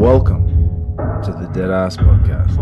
Welcome to the Deadass Podcast.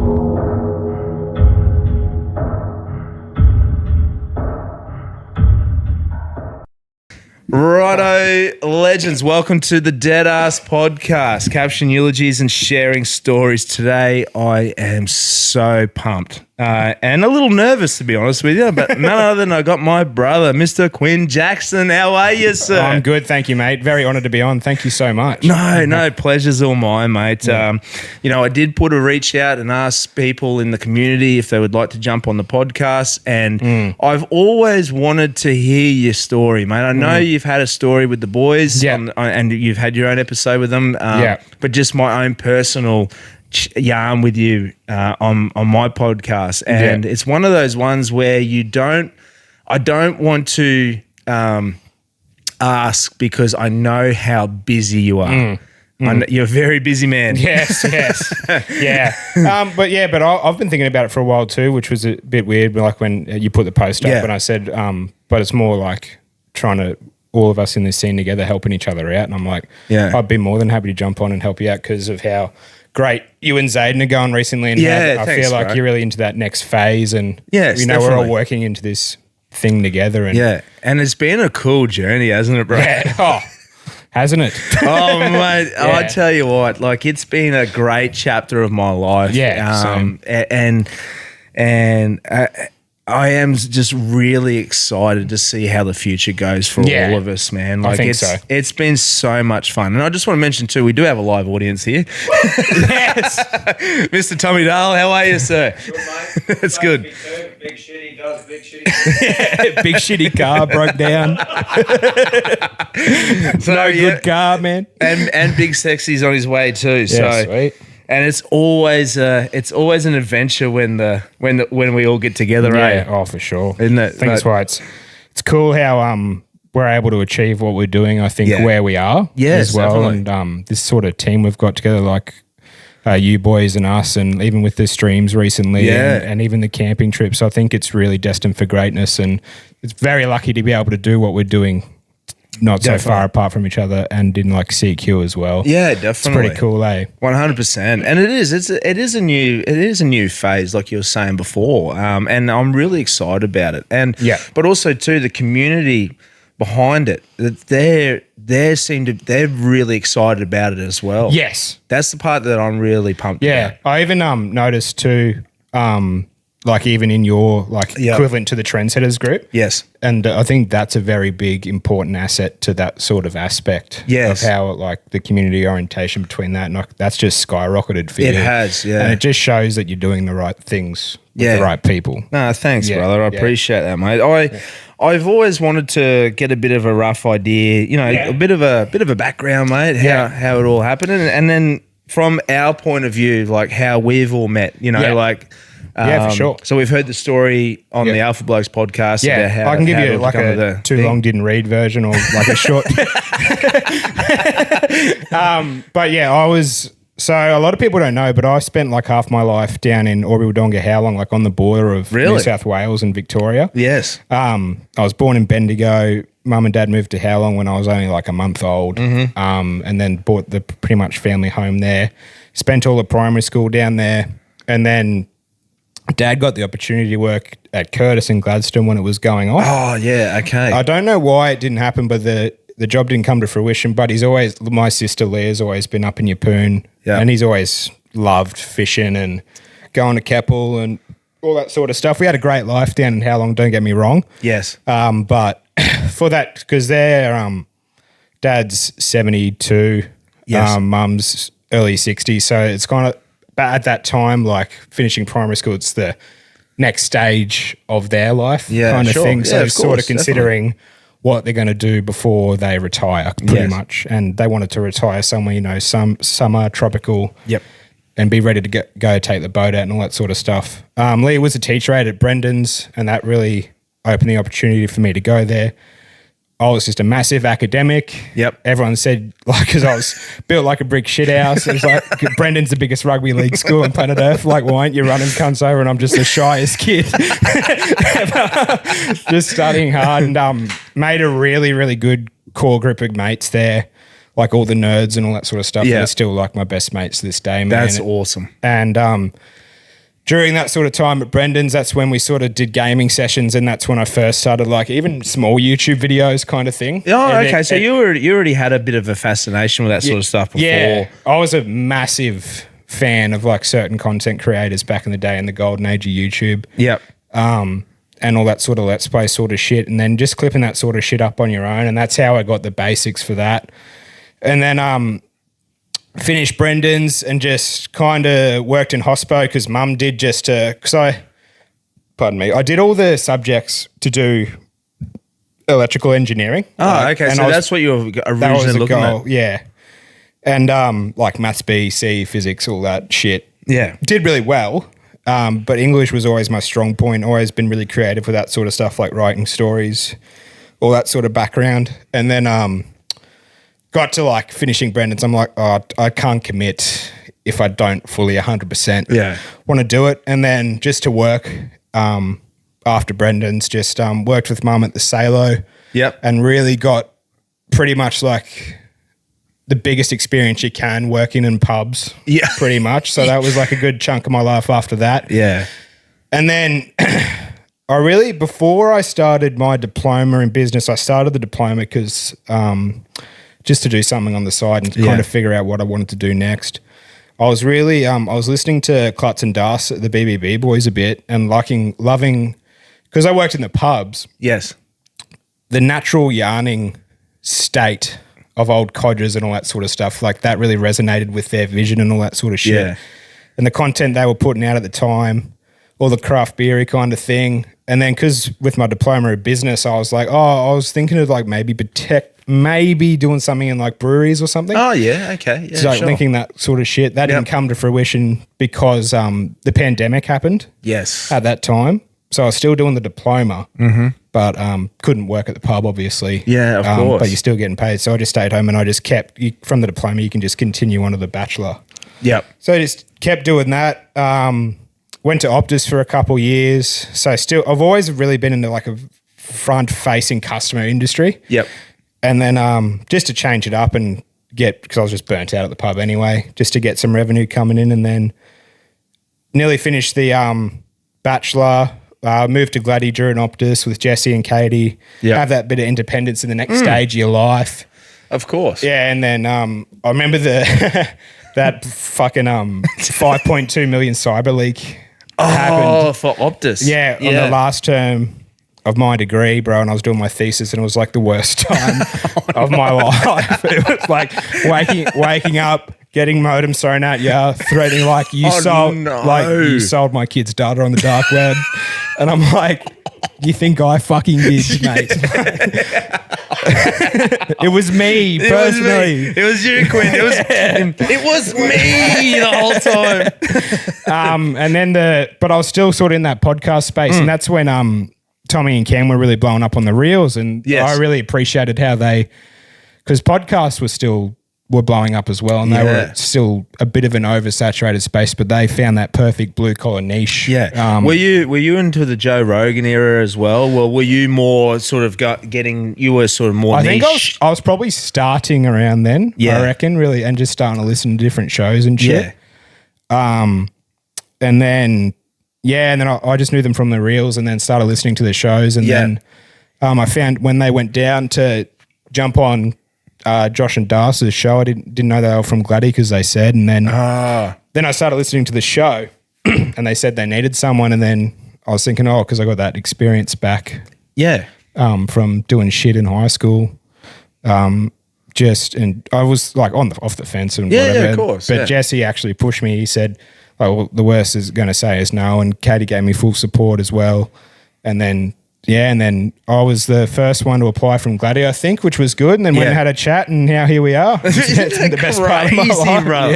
Righto, legends, welcome to the Deadass Podcast. Caption eulogies and sharing stories. Today, I am so pumped and a little nervous, to be honest with you, but none other than I got my brother, Mr. Quinn Jackson. How are you, sir? I'm good, thank you, mate. Very honoured to be on. Thank you so much. No, pleasure's all mine, mate. Yeah. I did put a reach out and ask people in the community if they would like to jump on the podcast, and I've always wanted to hear your story, mate. I know you've had a story with the boys, and you've had your own episode with them, but just my own personal yarn with you on my podcast, and it's one of those ones where I don't want to ask because I know how busy you are. You're a very busy man. Yes. Yeah. But I've been thinking about it for a while too, which was a bit weird, like when you put the post up and I said, but it's more like trying to, all of us in this scene together, helping each other out. And I'm like, I'd be more than happy to jump on and help you out because of how great you and Zayden are going recently. And I feel like you're really into that next phase. And we're all working into this thing together. And and it's been a cool journey, hasn't it, bro? Yeah. Oh, hasn't it? Oh, mate, I tell you what, like it's been a great chapter of my life. Yeah. And I am just really excited to see how the future goes for all of us, man. Like I think it's been so much fun. And I just want to mention too, we do have a live audience here. Yes. Mr. Tommy Dahl, how are you, sir? Good, mate. That's good. Big shitty does big shitty. Big shitty car broke down. Good car, man. And Big Sexy's on his way too. Yeah, so sweet. And it's always an adventure when we all get together, right? Oh, for sure. Isn't it? I think that's why it's cool how we're able to achieve what we're doing. I think where we are as well, definitely. And this sort of team we've got together, like you boys and us, and even with the streams recently, and even the camping trips. I think it's really destined for greatness, and it's very lucky to be able to do what we're doing. Not so far apart from each other, and in like CQ as well. Yeah, definitely. It's pretty cool, eh? 100%. And it is a new phase, like you were saying before. And I'm really excited about it. And but also too the community behind it, they're really excited about it as well. Yes, that's the part that I'm really pumped about. I even noticed too. Like even in your equivalent to the Trendsetters group. Yes. And I think that's a very big, important asset to that sort of aspect of how like the community orientation between that. And that's just skyrocketed for you. It has, yeah. And it just shows that you're doing the right things with the right people. No, thanks, brother. I appreciate that, mate. I've always wanted to get a bit of a rough idea, a bit of a background, mate, how it all happened. And then from our point of view, like how we've all met, for sure. So we've heard the story on the Alpha Blokes podcast about how I can give you like a too long didn't read version or like a short. But I was. So a lot of people don't know, but I spent like half my life down in Albury-Wodonga, Howlong, like on the border of New South Wales and Victoria. Yes. I was born in Bendigo. Mum and Dad moved to Howlong when I was only like a month old, and then bought the pretty much family home there. Spent all the primary school down there, and then Dad got the opportunity to work at Curtis in Gladstone when it was going on. Oh, yeah, okay. I don't know why it didn't happen, but the job didn't come to fruition. But my sister Leah's always been up in Yeppoon, and he's always loved fishing and going to Keppel and all that sort of stuff. We had a great life down in Howlong, don't get me wrong. Yes. But for that, because Dad's 72, Mum's early 60s, so it's kind of, but at that time, like finishing primary school, it's the next stage of their life kind of thing. So sort of considering what they're going to do before they retire pretty much. And they wanted to retire somewhere, some summer, tropical, and be ready to go take the boat out and all that sort of stuff. Leah was a teacher aide at Brendan's, and that really opened the opportunity for me to go there. I was just a massive academic. Yep. Everyone said, like, because I was built like a brick shit house. It was like, Brendan's the biggest rugby league school on planet Earth. Like, why aren't you running cunts over? And I'm just the shyest kid. Just studying hard and made a really, really good core group of mates there. like all the nerds and all that sort of stuff. Yeah. They're still like my best mates to this day, man. That's awesome. And during that sort of time at Brendan's, that's when we sort of did gaming sessions, and that's when I first started like even small YouTube videos kind of thing. Oh, and okay. So you already had a bit of a fascination with that sort of stuff before. Yeah, I was a massive fan of like certain content creators back in the day in the golden age of YouTube. Yep. And all that sort of let's play sort of shit, and then just clipping that sort of shit up on your own, and that's how I got the basics for that. And then finished Brendan's and just kind of worked in hospo because Mum did just because I did all the subjects to do electrical engineering. Oh, okay. And So that's what you were originally looking at. Yeah. And like maths B, C, physics, all that shit. Yeah. Did really well. But English was always my strong point. Always been really creative with that sort of stuff, like writing stories, all that sort of background. And then got to like finishing Brendan's. I'm like, oh, I can't commit if I don't fully 100% want to do it. And then just to work after Brendan's, just worked with Mum at the Salo. Yep. And really got pretty much like the biggest experience you can working in pubs. Yeah. Pretty much. So that was like a good chunk of my life after that. Yeah. And then before I started my diploma in business, I started the diploma because just to do something on the side and kind of figure out what I wanted to do next. I was really, I was listening to Klutz and Das, the BBB boys a bit, and loving, because I worked in the pubs. Yes. The natural yarning state of old codgers and all that sort of stuff, like that really resonated with their vision and all that sort of shit. Yeah. And the content they were putting out at the time, all the craft beery kind of thing. And then because with my diploma of business, I was like, I was thinking of like maybe doing something in like breweries or something. Oh, yeah. Okay. Yeah, so like linking that sort of shit. That didn't come to fruition because the pandemic happened. Yes. At that time. So I was still doing the diploma, but couldn't work at the pub, obviously. Yeah, of course. But you're still getting paid. So I just stayed home and I just kept, from the diploma, you can just continue on to the bachelor. Yep. So I just kept doing that. Went to Optus for a couple years. So I've always really been into like a front-facing customer industry. Yep. And then just to change it up and because I was just burnt out at the pub anyway, just to get some revenue coming in, and then nearly finished the bachelor. Moved to Gladdy during Optus with Jesse and Katie. Yep. Have that bit of independence in the next stage of your life. Of course. Yeah, and then I remember that fucking 5.2 million cyber leak happened. For Optus. Yeah, on the last term of my degree, bro, and I was doing my thesis, and it was like the worst time of my life. It was like waking up, getting modems thrown at you, threatening like you sold my kid's data on the dark web, and I'm like, you think I fucking did, mate? It was me personally. It was you, Quinn. It was me the whole time. And then but I was still sort of in that podcast space, and that's when Tommy and Cam were really blowing up on the reels, and I really appreciated how because podcasts were blowing up as well, and they were still a bit of an oversaturated space, but they found that perfect blue collar niche. Yeah. Were you into the Joe Rogan era as well? Well, were you more sort of you were sort of more niche? I think I was probably starting around then, I reckon, really, and just starting to listen to different shows and shit. Yeah. And then I just knew them from the reels, and then started listening to the shows, and then I found when they went down to jump on Josh and Darcy's show, I didn't know they were from Gladdy because they said, and then I started listening to the show and they said they needed someone, and then I was thinking, because I got that experience back from doing shit in high school, and I was like off the fence and whatever. Yeah, of course. But Jesse actually pushed me. He said, the worst is going to say is no, and Katie gave me full support as well, and then I was the first one to apply from Gladdy, I think, which was good. And then went and had a chat, and now here we are. It's the best part of my life. Bro.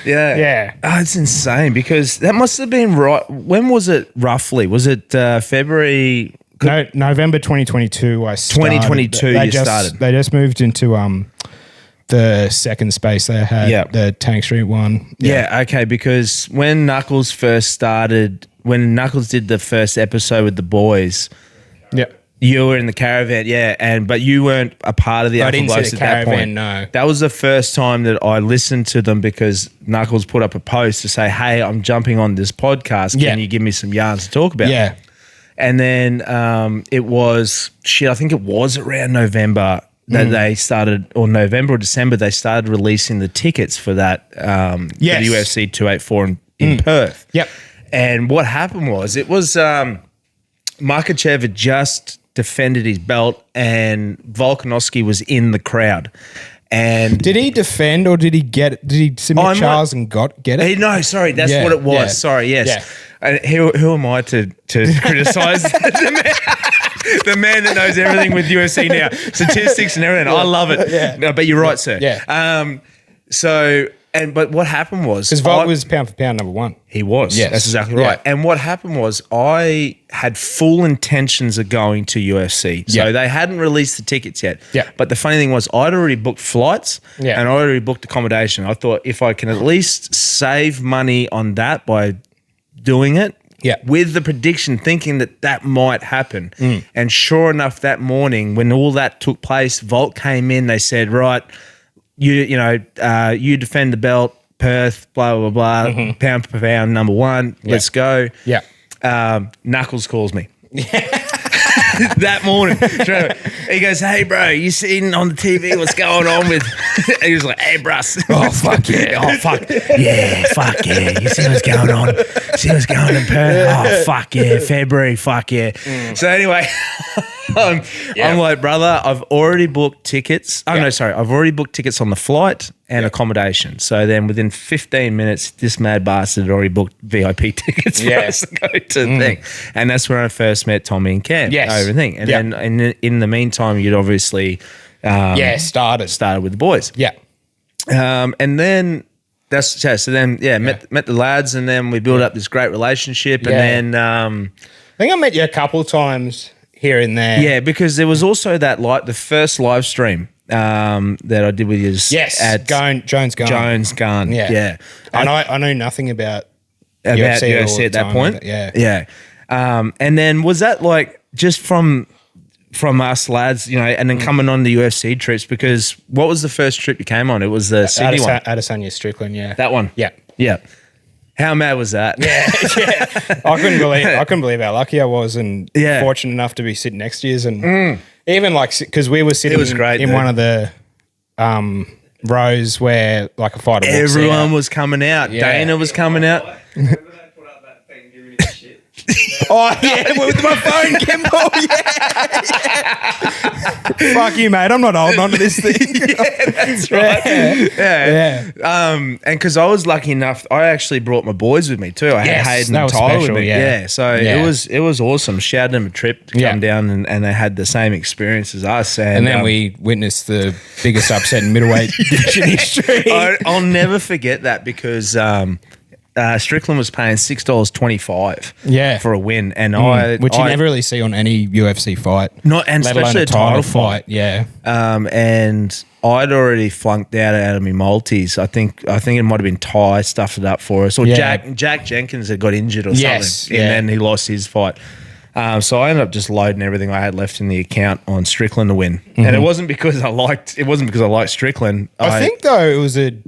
Yeah. Oh, it's insane because that must have been right. When was it roughly? Was it February? No, November 2022 I started. 2022 started. They just moved into the second space they had, the Tank Street one. Yeah, okay, because when Knuckles did the first episode with the boys, You were in the caravan, yeah, but you weren't a part of the Alpha Blokes at that point. No, that was the first time that I listened to them because Knuckles put up a post to say, "Hey, I'm jumping on this podcast. Can you give me some yarns to talk about?" Yeah, and then it was I think it was around November that they started, or November or December, they started releasing the tickets for that for the UFC 284 in Perth. Yep. And what happened was Makachev had just defended his belt and Volkanovski was in the crowd. And did he defend or did he get it? Did he submit Charles and get it? No, sorry, that's what it was. Yeah. Sorry, yes. Yeah. And who am I to criticize the man that knows everything with UFC now, statistics and everything? I love it. Yeah. No, but you're right, sir. Yeah. But what happened was because Volk was pound for pound number one. He was. Yes. That's exactly right. And what happened was I had full intentions of going to UFC. So they hadn't released the tickets yet. Yeah. But the funny thing was I'd already booked flights and I already booked accommodation. I thought if I can at least save money on that by doing it, with the prediction, thinking that might happen. And sure enough, that morning when all that took place, Volt came in, they said, right, you defend the belt, Perth, blah, blah, blah, pound per pound, number one, let's go. Yeah. Knuckles calls me. That morning. He goes, hey, bro, you seen on the TV what's going on with... He was like, hey, bruss. Oh, fuck yeah. Oh, fuck. Yeah, fuck yeah. You see what's going on? See what's going on in Perth? Oh, fuck yeah. February, fuck yeah. So anyway... I'm like, brother, I've already booked tickets. I've already booked tickets on the flight and accommodation. So then within 15 minutes, this mad bastard had already booked VIP tickets for us to go to the thing. And that's where I first met Tommy and Cam over the thing. And then in the meantime, you'd obviously started with the boys. Yeah. And then met the lads, and then we built up this great relationship. And then I think I met you a couple of times here and there. Yeah, because there was also the first live stream that I did with you. At Jones Gun. Yeah. And I knew nothing about UFC at that point. Yeah. And then was that like just from us lads, and then coming on the UFC trips, because what was the first trip you came on? It was the Sydney one. Adesanya Strickland, yeah. That one? Yeah. Yeah. How mad was that? Yeah. I couldn't believe how lucky I was and fortunate enough to be sitting next to you. And even because we were sitting in one of the rows where like a fighter walks out. Everyone was coming out. Yeah. Dana was coming out. Oh, yeah, with my phone, Kimball. Fuck you, mate. I'm not holding on to this thing. That's right. Yeah. And because I was lucky enough, I actually brought my boys with me too. I had Hayden and Tyler with me. Yeah. So it was awesome. Shouted them a trip to come down and they had the same experience as us. And then we witnessed the biggest upset in middleweight division history. I'll never forget that because Strickland was paying $6.25 for a win, and which you never really see on any UFC fight, especially a title fight. Yeah, and I'd already flunked out of my multis. I think it might have been Ty stuffed it up for us, or Jack Jenkins had got injured or something, and then he lost his fight. So I ended up just loading everything I had left in the account on Strickland to win, and it wasn't because I liked Strickland. I think though it was He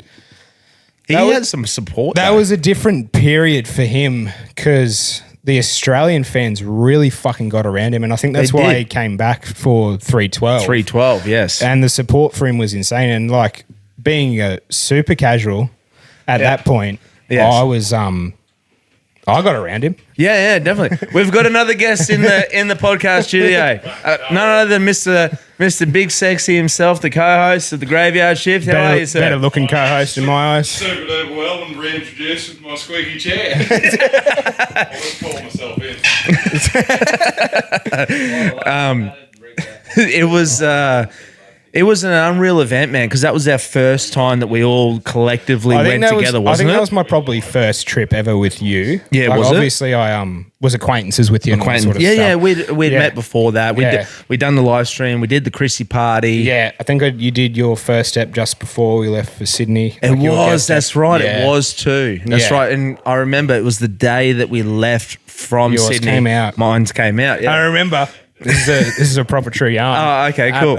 had some support. That was a different period for him because the Australian fans really fucking got around him, and I think that's why he came back for 312. 312, yes. And the support for him was insane. And like being a super casual at that point, I was I got around him. Yeah, definitely. We've got another guest in the podcast studio. None other than Mr. Big Sexy himself, the co-host of the Graveyard Shift. How are you, sir? Better looking co-host in my eyes. Super duper well and reintroduced with my squeaky chair. I'll just call myself in. It was an unreal event, man, because that was our first time that we all collectively went together, wasn't it? I think that was my probably first trip ever with you. Yeah, obviously I was acquaintances with you and all that sort of stuff. Yeah, we'd met before that. We'd done the live stream. We did the Chrissy party. Yeah, I think you did your first step just before we left for Sydney. That's right. Yeah. It was too. That's right. And I remember it was the day that we left from Sydney. Yours came out. Mine came out, yeah. I remember. This is a proper true yarn. Oh, okay, cool.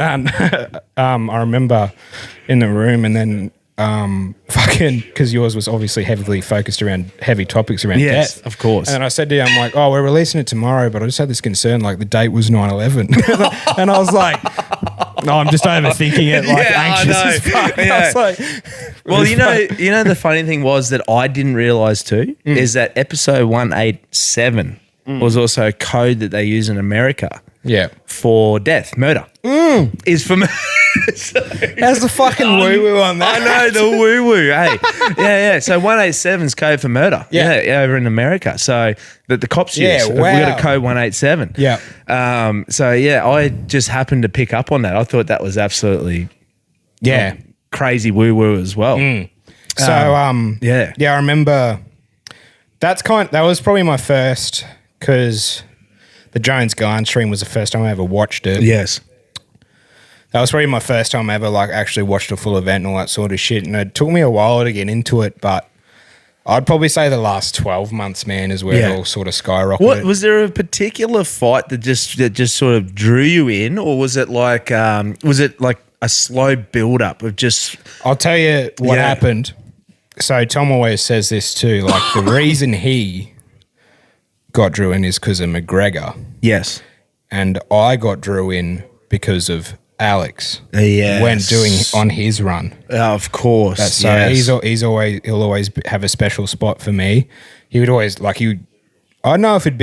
I remember in the room, and then fucking, because yours was obviously heavily focused around heavy topics around Yes, death. of course. And then I said to you, I'm like, oh, we're releasing it tomorrow, but I just had this concern, like the date was 9/11. And I was like, no, I'm just overthinking it, like anxious as fuck. Yeah. I was like, Well, you know, the funny thing was that I didn't realize too is that episode 187 was also a code that they use in America. Yeah. For death, murder. Is for so, how's the fucking woo-woo on that? I know, the woo-woo, hey. Yeah. So 187 is code for murder. Yeah, over in America. So that the cops use. Wow. We got a code 187. Yeah. So yeah, I just happened to pick up on that. I thought that was absolutely crazy woo-woo as well. So yeah. I remember that was probably my first, because the Jones Guyan stream was the first time I ever watched it. Yes. That was probably my first time I ever like actually watched a full event and all that sort of shit. And it took me a while to get into it, but I'd probably say the last 12 months, man, is where it all sort of skyrocketed. What was there a particular fight that just sort of drew you in, or was it like a slow build up of just? I'll tell you what happened. So Tom always says this too. Like the reason he got drew in is because of McGregor. Yes. And I got drew in because of Alex. Yes. When doing on his run. Of course. So he'll always have a special spot for me. He would always I don't know if he'd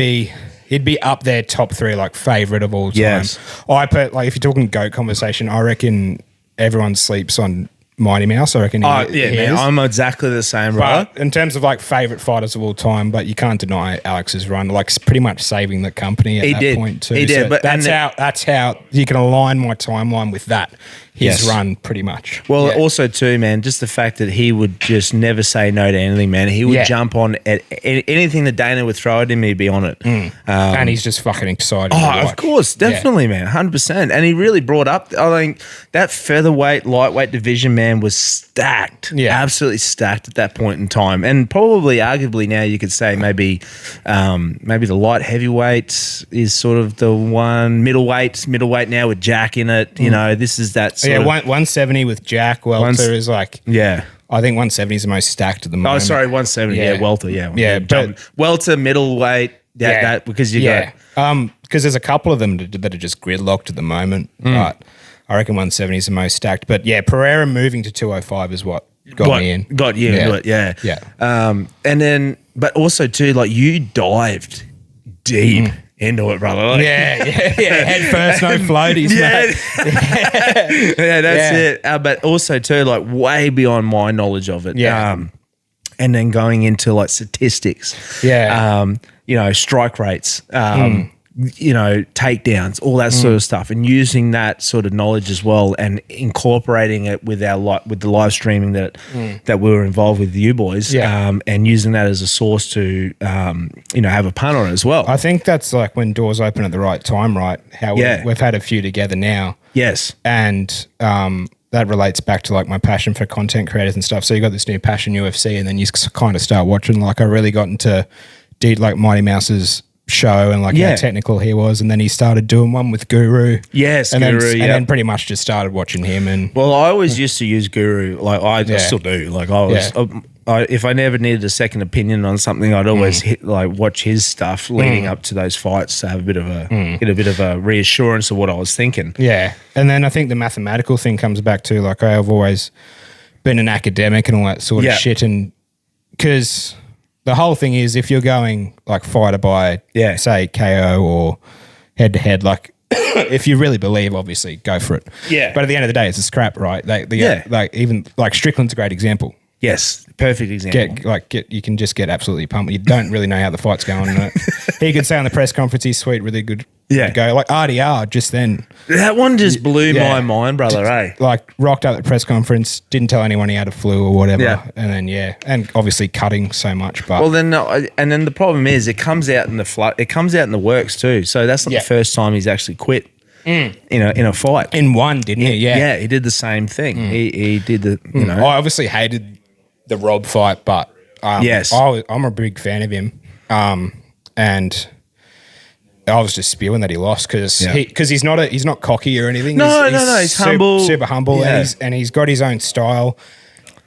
be up there top 3 like favorite of all time. Yes. If you're talking GOAT conversation, I reckon everyone sleeps on Mighty Mouse. I reckon he man, is. I'm exactly the same, brother. But in terms of like favorite fighters of all time, but you can't deny Alex's run, like pretty much saving the company at that point too. He did, so but that's how you can align my timeline with that. His run pretty much. Well, also too, man, just the fact that he would just never say no to anything, man. He would jump on at anything that Dana would throw at him, he'd be on it. And he's just fucking excited. Oh, of course, definitely, man, 100%. And he really brought up, I think, that featherweight, lightweight division, man, was stacked. Yeah, absolutely stacked at that point in time. And probably, arguably, now you could say maybe the light heavyweight is sort of the one. Middleweight now with Jack in it. You know, this is that. 170 with Jack. Welter is like, I think 170 is the most stacked at the moment. Oh, sorry, 170. Yeah, welter. Yeah, but welter, middleweight. That because you got because there's a couple of them that are just gridlocked at the moment. But I reckon 170 is the most stacked. But yeah, Pereira moving to 205 is what got me in. Got you into it. Yeah. And then, but also too, like you dived deep. Into it, brother. Like, head first, no floaties, mate. That's it. But also too, like way beyond my knowledge of it. Yeah. And then going into like statistics. Yeah. Strike rates. Takedowns, all that sort of stuff, and using that sort of knowledge as well, and incorporating it with with the live streaming that we were involved with you boys, and using that as a source to have a pun on it as well. I think that's like when doors open at the right time, right? How we've had a few together now. Yes, and that relates back to like my passion for content creators and stuff. So you got this new passion UFC, and then you kind of start watching. Like I really got into like Mighty Mouse's show and like how technical he was, and then he started doing one with Guru. Yes, and Guru. And then pretty much just started watching him. And well, I always used to use Guru. Like I still do. Like I was, if I never needed a second opinion on something, I'd always watch his stuff leading up to those fights to have get a bit of a reassurance of what I was thinking. Yeah, and then I think the mathematical thing comes back to like I've always been an academic and all that sort of shit, and because the whole thing is if you're going like fighter by say KO or head to head, like if you really believe, obviously go for it. Yeah. But at the end of the day, it's a scrap, right? Like even like Strickland's a great example. Yes, perfect example. You can just get absolutely pumped. You don't really know how the fight's going. He could say on the press conference, he's sweet, really good. To go like RDR just then. That one just blew my mind, brother. Like rocked up at the press conference, didn't tell anyone he had a flu or whatever, and then and obviously cutting so much. But well, then the problem is it comes out in the works too. So that's not the first time he's actually quit. In a fight. In one, didn't he? Yeah, he did the same thing. He did the I obviously hated the Rob fight, but I'm a big fan of him. And I was just spewing that he lost because he's not cocky or anything. No, he's humble, super humble, and he's got his own style,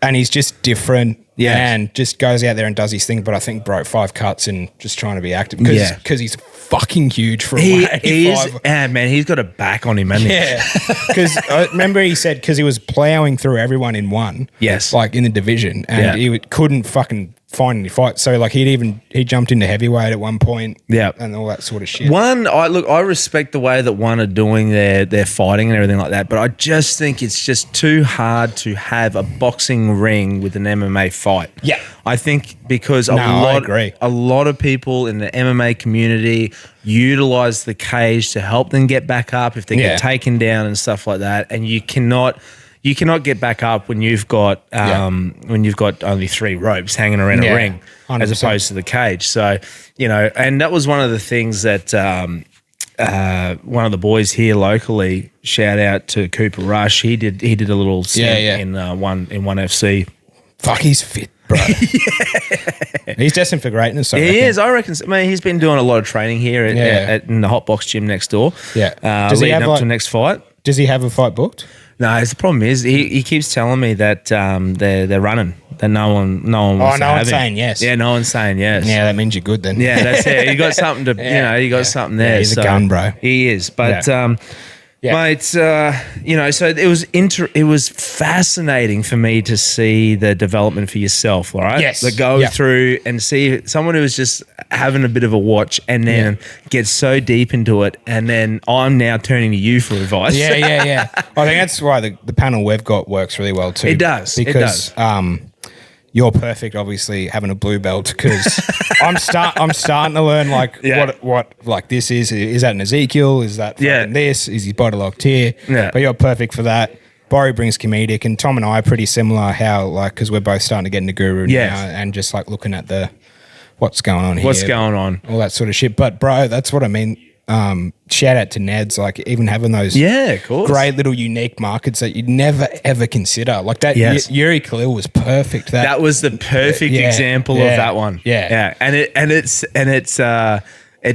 and he's just different. Yeah, and just goes out there and does his thing. But I think broke 5 cuts and just trying to be active because he's fucking huge for a 185. He is, man, he's got a back on him, hasn't he? Yeah, because I remember he said because he was ploughing through everyone in one. Yes, like in the division, and he couldn't fucking find any fights. So like he jumped into heavyweight at one point. Yeah, and all that sort of shit. I respect the way that one are doing their fighting and everything like that, but I just think it's just too hard to have a boxing ring with an MMA fight. Yeah, I think because a lot of people in the MMA community utilize the cage to help them get back up if they get taken down and stuff like that, and you cannot get back up when you've got only 3 ropes hanging around a ring 100%. As opposed to the cage. So, and that was one of the things that one of the boys here locally, shout out to Cooper Rush. He did a little stint in one FC. Fuck, he's fit, bro. He's destined for greatness. He is. I reckon. I mean, he's been doing a lot of training here in the hot box gym next door. Yeah. Does he have to the next fight? Does he have a fight booked? No, the problem is he keeps telling me that they're running. That no one wants to have him. saying yes. Yeah, no one's saying yes. Yeah, that means you're good then. Yeah, that's it. You got something to you got something there. Yeah, he's a gun, bro. He is. But mate, so it was fascinating for me to see the development for yourself, all right? Yes. To go through and see someone who was just having a bit of a watch and then get so deep into it, and then I'm now turning to you for advice. Yeah. I think that's why the panel we've got works really well too. It does. Because you're perfect, obviously, having a blue belt because I'm starting to learn what like this is. Is that an Ezekiel? Is that this? Is he body locked here? Yeah. But you're perfect for that. Borry brings comedic, and Tom and I are pretty similar. How because we're both starting to get into guru now, and just like looking at what's going on here, what's going on, all that sort of shit. But bro, that's what I mean. Shout out to Neds, like even having those great little unique markets that you'd never ever consider. Like that Yuri Khalil was perfect. That was the perfect example of that one. Yeah. And it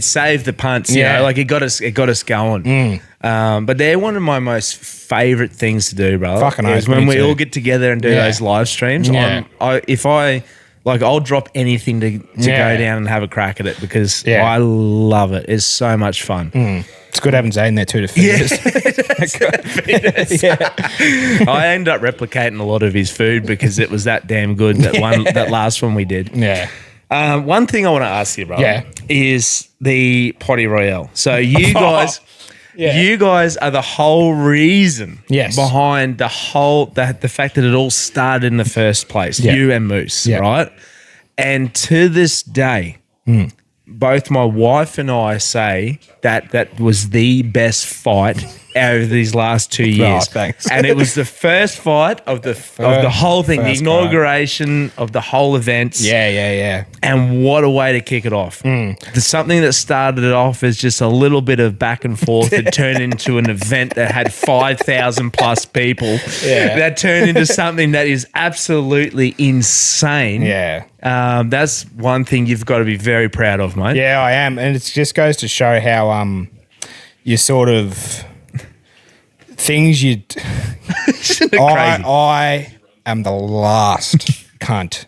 saved the punts, you know, like it got us going. But they're one of my most favorite things to do, brother. Fucking is when we all get together and do those live streams. I'll drop anything to go down and have a crack at it because I love it. It's so much fun. It's good having Zane there too to feed us. I end up replicating a lot of his food because it was that damn good, that last one we did. Yeah. One thing I want to ask you, bro, is the Potty Royale. So you guys... You guys are the whole reason behind the fact that it all started in the first place. You and Moose, right? And to this day, both my wife and I say that was the best fight out of these last 2 years. Oh, thanks. And it was the first fight of the whole thing, the inauguration of the whole event. Yeah. And what a way to kick it off. There's something that started it off as just a little bit of back and forth that turned into an event that had 5,000 plus people. That turned into something that is absolutely insane. That's one thing you've got to be very proud of, mate. Yeah, I am. And it just goes to show how you sort of... things you'd... I am the last cunt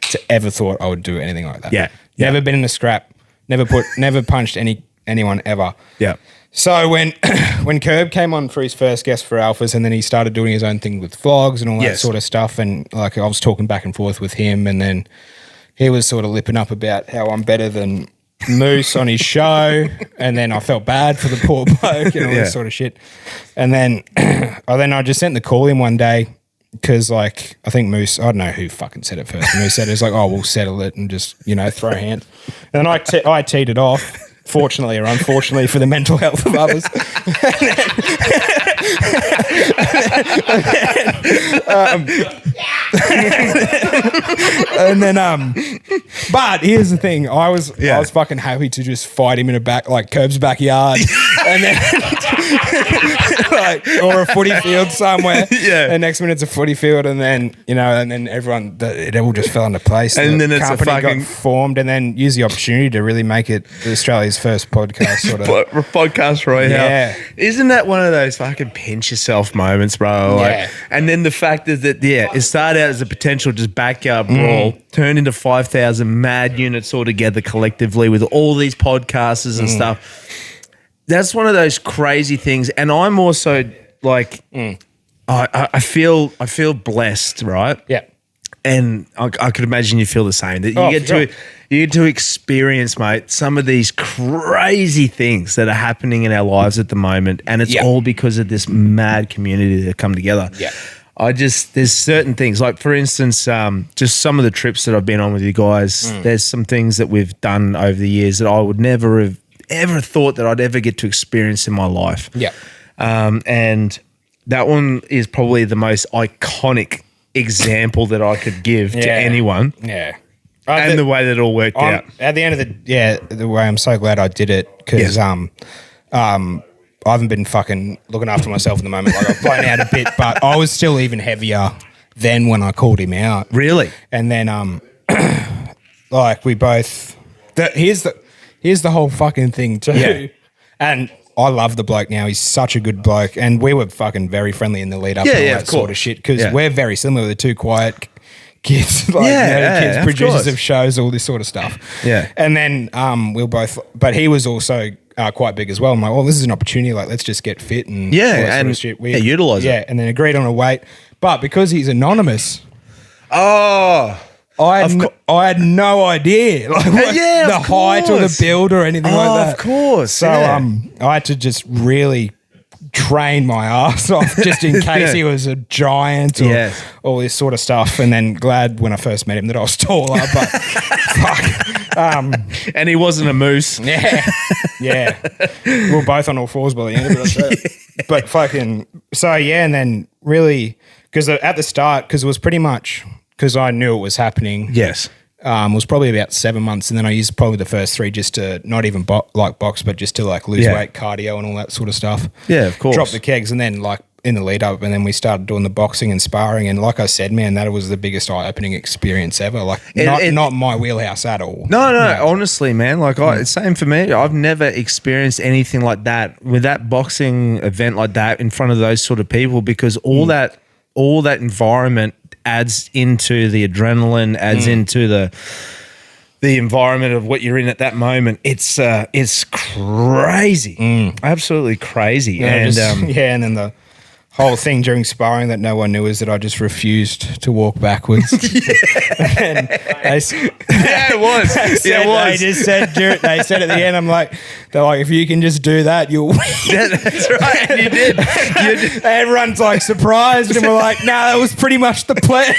to ever thought I would do anything like that. Never been in a scrap. Never punched anyone ever. So when Curb came on for his first guest for Alphas, and then he started doing his own thing with vlogs and all that sort of stuff, and like I was talking back and forth with him, and then he was sort of lipping up about how I'm better than Moose on his show, and then I felt bad for the poor bloke and all this sort of shit. And then I just sent the call in one day because, like, I think Moose, I don't know who fucking said it first. Moose said it was like, oh, we'll settle it and just, throw a hand. And then I teed it off, fortunately or unfortunately for the mental health of others. But here's the thing, I was fucking happy to just fight him in Curb's backyard, and then like, or a footy field somewhere. Yeah. And next minute's a footy field, and then everyone, it all just fell into place. And then it's a company fucking got formed, and then use the opportunity to really make it Australia's first podcast sort of podcast royale. Yeah. Isn't that one of those fucking pinch yourself moments, bro? Yeah. And then the fact is that, it started out as a potential just backyard brawl, turned into 5,000 mad units all together collectively with all these podcasters and stuff. That's one of those crazy things. And I'm also like, I feel blessed, right? Yeah. And I could imagine you feel the same. That you get to experience, mate, some of these crazy things that are happening in our lives at the moment, and it's all because of this mad community that come together. Yeah. There's certain things, like for instance, just some of the trips that I've been on with you guys. There's some things that we've done over the years that I would never have ever thought that I'd ever get to experience in my life. Yeah. And that one is probably the most iconic example that I could give to anyone. Yeah. And the way that it all worked out. At the end of the way, I'm so glad I did it because I haven't been fucking looking after myself at the moment. Like, I've blown out a bit, but I was still even heavier than when I called him out. Really? And then, like, we both. Here's the whole fucking thing too. Yeah. And I love the bloke now. He's such a good bloke, and we were fucking very friendly in the lead up and all that sort of shit because we're very similar. The two quiet kids, like kids, producers of shows, all this sort of stuff. Yeah. And then we'll both, but he was also quite big as well. I'm like, well, this is an opportunity. Like, let's just get fit and all that sort of shit. Utilize it. Yeah, and then agreed on a weight, but because he's anonymous. Oh. I had no idea, like the height or the build or anything like that. Of course. So I had to just really train my ass off just in case he was a giant or all this sort of stuff. And then glad when I first met him that I was taller, but fuck. And he wasn't a moose. Yeah. We were both on all fours by the end of it. But fucking, and then really, because at the start, because it was pretty much, because I knew it was happening. Yes. It was probably about 7 months, and then I used probably the first 3 just to not even box, but just to like lose weight, cardio, and all that sort of stuff. Yeah, of course. Drop the kegs, and then like in the lead up, and then we started doing the boxing and sparring, and like I said, man, that was the biggest eye-opening experience ever. Like not my wheelhouse at all. No, honestly, man. Like it's same for me. I've never experienced anything like that with that boxing event like that in front of those sort of people because all that environment adds into the adrenaline, adds into the environment of what you're in at that moment. It's crazy, absolutely crazy. Yeah, and then the whole thing during sparring that no one knew is that I just refused to walk backwards. And it was. They said at the end, they're like, if you can just do that, you'll win. That's right. And you did. Everyone's like surprised, and we're like, nah, that was pretty much the plan.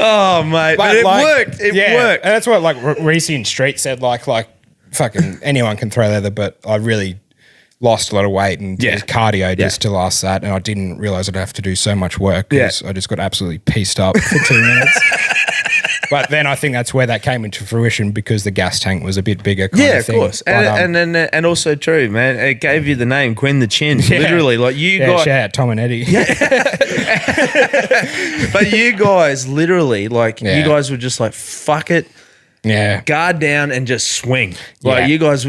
Oh, mate. But it worked. It worked. And that's what like Reese in Street said, like fucking anyone can throw leather, but I really lost a lot of weight and did cardio just to last that, and I didn't realize I'd have to do so much work because I just got absolutely pieced up for 2 minutes. But then I think that's where that came into fruition because the gas tank was a bit bigger kind of thing. Yeah, of course. But, and also true, man. It gave you the name Quinn the Chin. Literally, like you guys. Shout out Tom and Eddie. But you guys literally, like you guys were just like, fuck it. Yeah. Guard down and just swing. Like you guys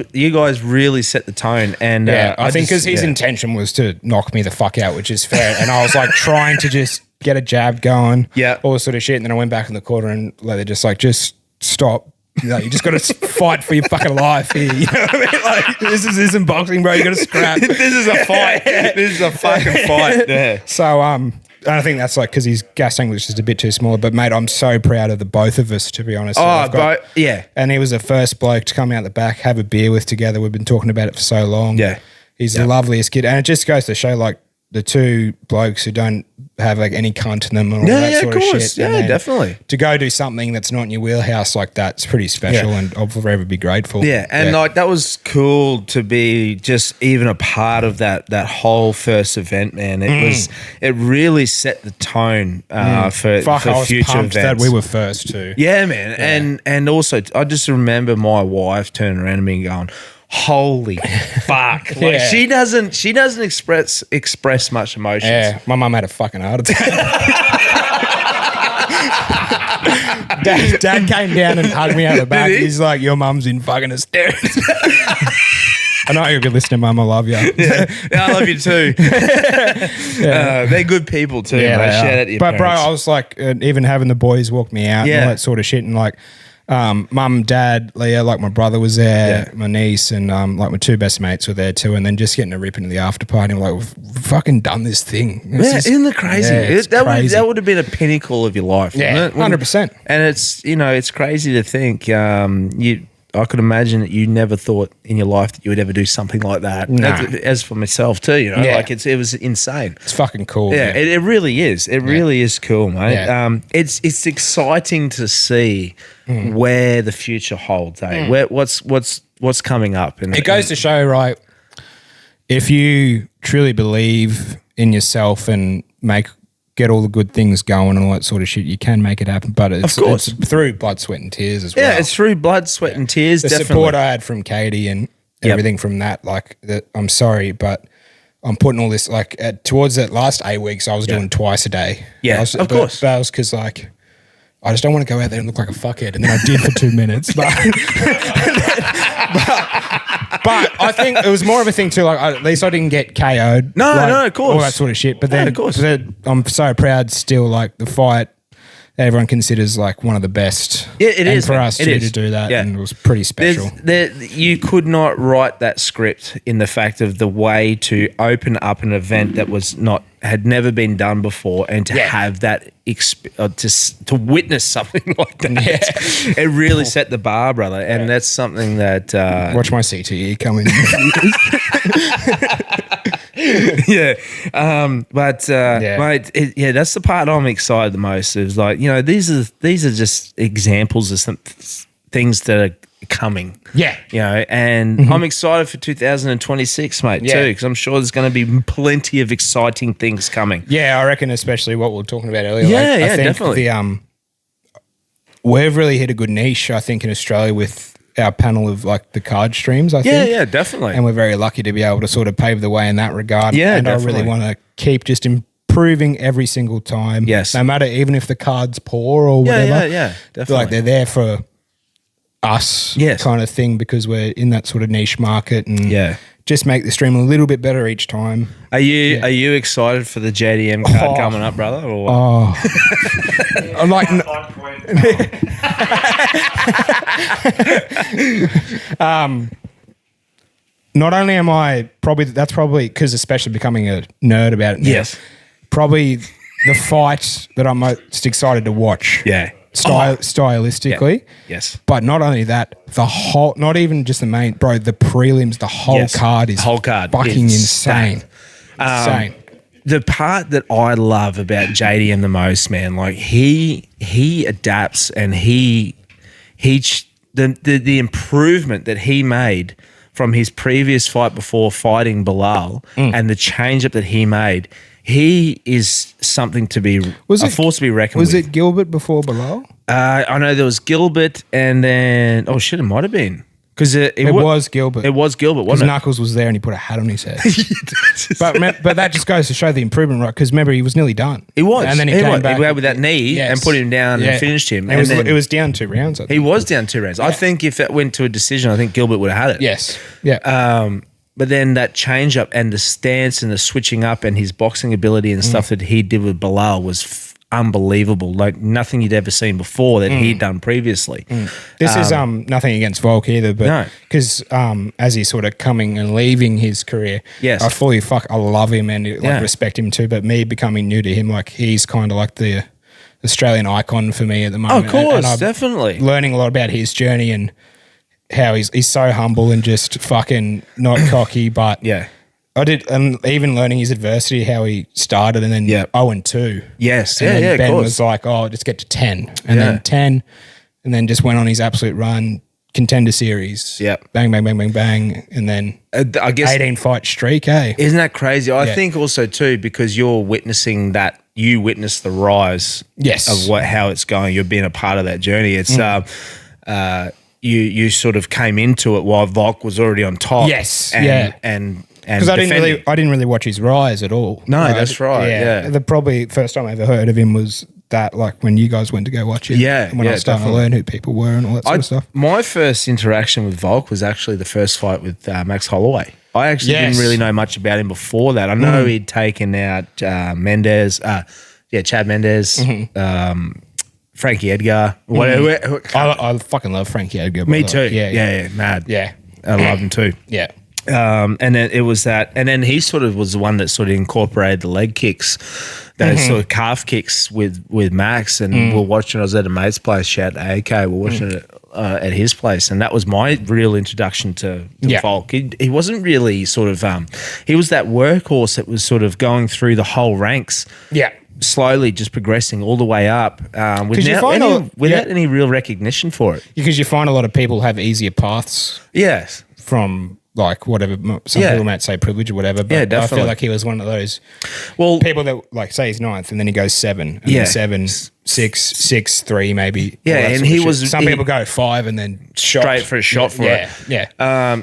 really set the tone. And I think because his intention was to knock me the fuck out, which is fair. And I was like trying to just get a jab going. Yeah. All this sort of shit. And then I went back in the corner and like, they're just like, just stop. You know, you just got to fight for your fucking life here. You know what I mean? Like, this isn't boxing, bro. You got to scrap. This is a fight. This is a fucking fight. Yeah. So, I think that's like because his gas tank was just a bit too small. But mate, I'm so proud of the both of us, to be honest. Yeah. And he was the first bloke to come out the back, have a beer with together. We've been talking about it for so long. Yeah. He's the loveliest kid. And it just goes to show like the two blokes who don't have like any cunt in them or all that sort of shit. Yeah, definitely. To go do something that's not in your wheelhouse like that's pretty special, and I'll forever be grateful. Yeah, and like that was cool to be just even a part of that whole first event, man. It really set the tone for future events. That we were first too. Yeah, man. Yeah. And also I just remember my wife turning around to me and going, holy fuck. Like she doesn't express much emotions. Yeah. My mum had a fucking heart attack. Dad came down and hugged me out the back. He's like, your mum's in fucking hysterics. I know you'll be listening, Mum. I love you. Yeah, I love you too. They're good people too. Yeah, shout out to your parents. Bro, I was like, even having the boys walk me out and all that sort of shit, and like, mum, dad, Leah, like my brother was there, my niece, and like my two best mates were there too, and then just getting a rip into the after party. I'm like, we've fucking done this thing. Isn't it crazy? Crazy. That would have been a pinnacle of your life. Yeah, 100%. And it's crazy to think I could imagine that you never thought in your life that you would ever do something like that. Nah. As for myself too, like it was insane. It's fucking cool. Yeah, it really is. It really is cool, mate. Yeah. It's exciting to see where the future holds. What's coming up? And it goes to show, right? If you truly believe in yourself and get all the good things going and all that sort of shit, you can make it happen. But it's through blood, sweat and tears as well. Yeah, it's through blood, sweat and tears, the definitely. Support I had from Katie and everything from that, like, I'm sorry, but I'm putting all this, like, towards that last 8 weeks, I was doing twice a day. Yeah, of course. But that was because, like, I just don't want to go out there and look like a fuckhead. And then I did for 2 minutes. But I think it was more of a thing too. Like at least I didn't get KO'd. No, of course, all that sort of shit. But then, of course, I'm so proud still. Like the fight, that everyone considers like one of the best. Yeah, it is for us to do that, and it was pretty special. You could not write that script in the fact of the way to open up an event that had never been done before, and to have that to witness something like that. It really set the bar, brother, and that's something that watch my CTE come in. Mate, that's the part I'm excited the most. Is like, these are just examples of some things that are coming. And I'm excited for 2026, mate, too, because I'm sure there's going to be plenty of exciting things coming. Yeah, I reckon, especially what we were talking about earlier. I think definitely. We've really hit a good niche, I think, in Australia with our panel of like the card streams, I think. Yeah, definitely. And we're very lucky to be able to sort of pave the way in that regard. Yeah, and definitely. I really want to keep just improving every single time. Yes. No matter, even if the card's poor or whatever. Yeah, definitely. Like they're there for us kind of thing, because we're in that sort of niche market, and just make the stream a little bit better each time. Are you excited for the JDM card coming up, brother? Or what? I'm like not only am I that's probably because, especially becoming a nerd about it now, probably the fight that I'm most excited to watch. Stylistically. Yes. But not only that, the whole, not even just the main, bro, the prelims, the whole card is fucking insane. Insane. The part that I love about JDM the most, man, like he adapts, and the improvement that he made from his previous fight before fighting Bilal, and the change up that he made. He is something to be a force to be reckoned with. Was it Gilbert before Bilal? I know there was Gilbert, and then it might have been, because it was Gilbert. It was Gilbert, wasn't it? Knuckles was there and he put a hat on his head. but that just goes to show the improvement, right? Because remember, he was nearly done. He was, and then he came back. He went with that knee and put him down and finished him. And it was down 2 rounds. I think. He was down 2 rounds. I think if that went to a decision, I think Gilbert would have had it. Yes. Yeah. But then that change up and the stance and the switching up and his boxing ability and stuff that he did with Bilal was unbelievable. Like nothing you'd ever seen before that he'd done previously. This is nothing against Volk either, but because as he's sort of coming and leaving his career, I I love him and respect him too. But me becoming new to him, like he's kind of like the Australian icon for me at the moment. Of course, and definitely. Learning a lot about his journey and how he's so humble and just fucking not cocky, but I did, and even learning his adversity, how he started, and then 0-2. Yes, and then Ben of course. was like, "Oh, just get to 10," and then 10, and then just went on his absolute run, contender series. Yep. Bang, bang, bang, bang, bang, and then I guess 18 fight streak. Eh? Isn't that crazy? I think also too, because you're witnessing that, you witness the rise of how it's going. You're being a part of that journey. It's you sort of came into it while Volk was already on top. Yes, and because I didn't really watch his rise at all. No, that's right. Yeah. The probably first time I ever heard of him was that, like, when you guys went to go watch it. Yeah, when I was starting to learn who people were and all that sort of stuff. My first interaction with Volk was actually the first fight with Max Holloway. I actually didn't really know much about him before that. I know he'd taken out Mendez, Chad Mendez, Frankie Edgar, whatever. I fucking love Frankie Edgar. Me too. Yeah, mad. Yeah. I love him too. Yeah. And then it was that, and then he sort of was the one that sort of incorporated the leg kicks, those sort of calf kicks with Max, and we're watching. I was at a mate's place, shout to AK. We're watching it at his place, and that was my real introduction to Volk. He wasn't really sort of he was that workhorse that was sort of going through the whole ranks. Yeah. Slowly just progressing all the way up without any real recognition for it. Because you find a lot of people have easier paths. Yes. From like whatever, some people might say privilege or whatever, but definitely. I feel like he was one of those people that, like, say he's 9th and then he goes 7, and then 7, 6, 3 maybe. Yeah, and he was... Some people go 5 and then straight for a shot for it. Yeah.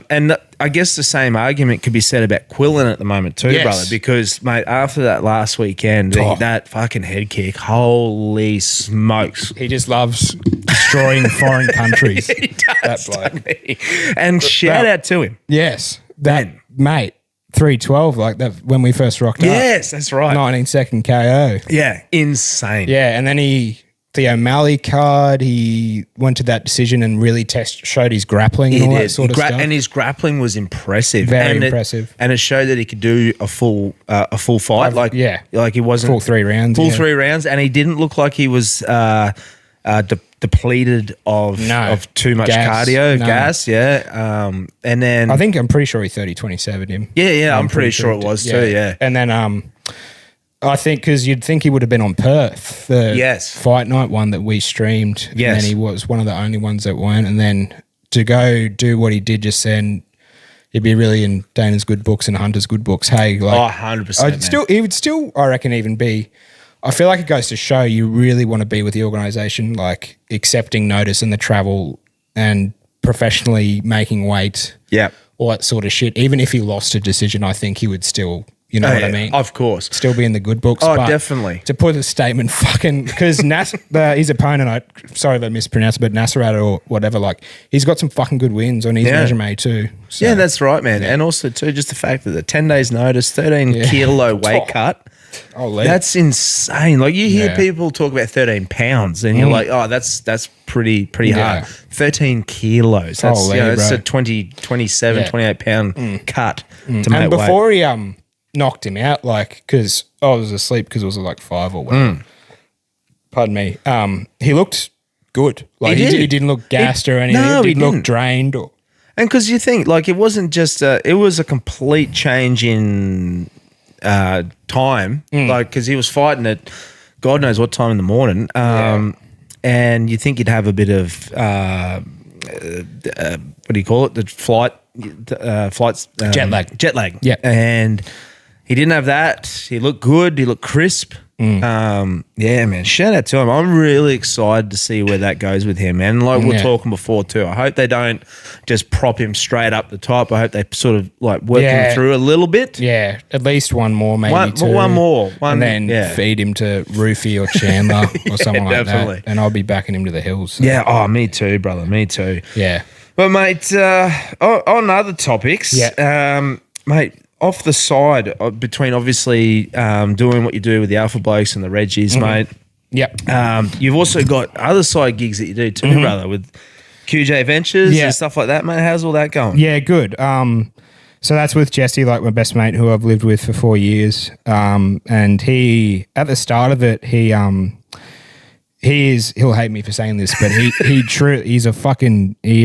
And I guess the same argument could be said about Quillen at the moment too, brother, because, mate, after that last weekend, that fucking head kick, holy smokes. He just loves destroying foreign countries. He does, that bloke. And shout out to him. Yes. That, mate, 312, like that when we first rocked up. Yes, that's right. 19-second KO. Yeah, insane. Yeah, and then the O'Malley card, he went to that decision and really showed his grappling and all that sort of stuff. And his grappling was impressive. Very impressive. And it showed that he could do a full fight. Like he wasn't... Full 3 rounds. Full 3 rounds, and he didn't look like he was depleted of too much cardio, gas. Yeah. And then... I'm pretty sure he 30-27 him. Yeah, I'm pretty sure it was too, yeah. And then... I think because you'd think he would have been on Perth, the fight night one that we streamed. Yes. And then he was one of the only ones that weren't. And then to go do what he did just then, he'd be really in Dana's good books and Hunter's good books. Hey, like 100%. He would still, I reckon, even be. I feel like it goes to show you really want to be with the organisation, like accepting notice and the travel and professionally making weight. Yeah. All that sort of shit. Even if he lost a decision, I think he would still. You know what I mean? Of course. Still be in the good books. Oh, but definitely. To put a statement fucking... Because his opponent, sorry if I mispronounced it, but Nasserat or whatever, like, he's got some fucking good wins on his resume too. So. Yeah, that's right, man. Yeah. And also too, just the fact that the 10 days notice, 13 kilo weight cut. Oh, that's insane. Like, you hear people talk about 13 pounds and you're like, oh, that's pretty hard. 13 kilos. That's, that's a 27, 28 pound cut to make weight. And before he knocked him out, like, because I was asleep because it was like 5 or whatever. Pardon me. He looked good. Like, he didn't look gassed or anything. No, he didn't look drained. And because you think, like, it wasn't just it was a complete change in time. Like, because he was fighting at God knows what time in the morning. And you think you'd have a bit of what do you call it? The flights jet lag. Jet lag. Yeah. And he didn't have that. He looked good. He looked crisp. Yeah, man. Shout out to him. I'm really excited to see where that goes with him. And like we were talking before too, I hope they don't just prop him straight up the top. I hope they sort of like work him through a little bit. Yeah, at least one more, maybe two. One more. And then feed him to Roofy or Chandler or someone like definitely. that. And I'll be backing him to the hills. So. Yeah. Oh, me too, brother. Me too. Yeah. But mate, on other topics, mate, off the side between obviously doing what you do with the Alpha Blokes and the Reggies, mate. Yep. You've also got other side gigs that you do too, brother, with QJ Ventures and stuff like that, mate. How's all that going? Yeah, good. So that's with Jesse, like my best mate who I've lived with for 4 years. And he, at the start of it, he'll hate me for saying this, but he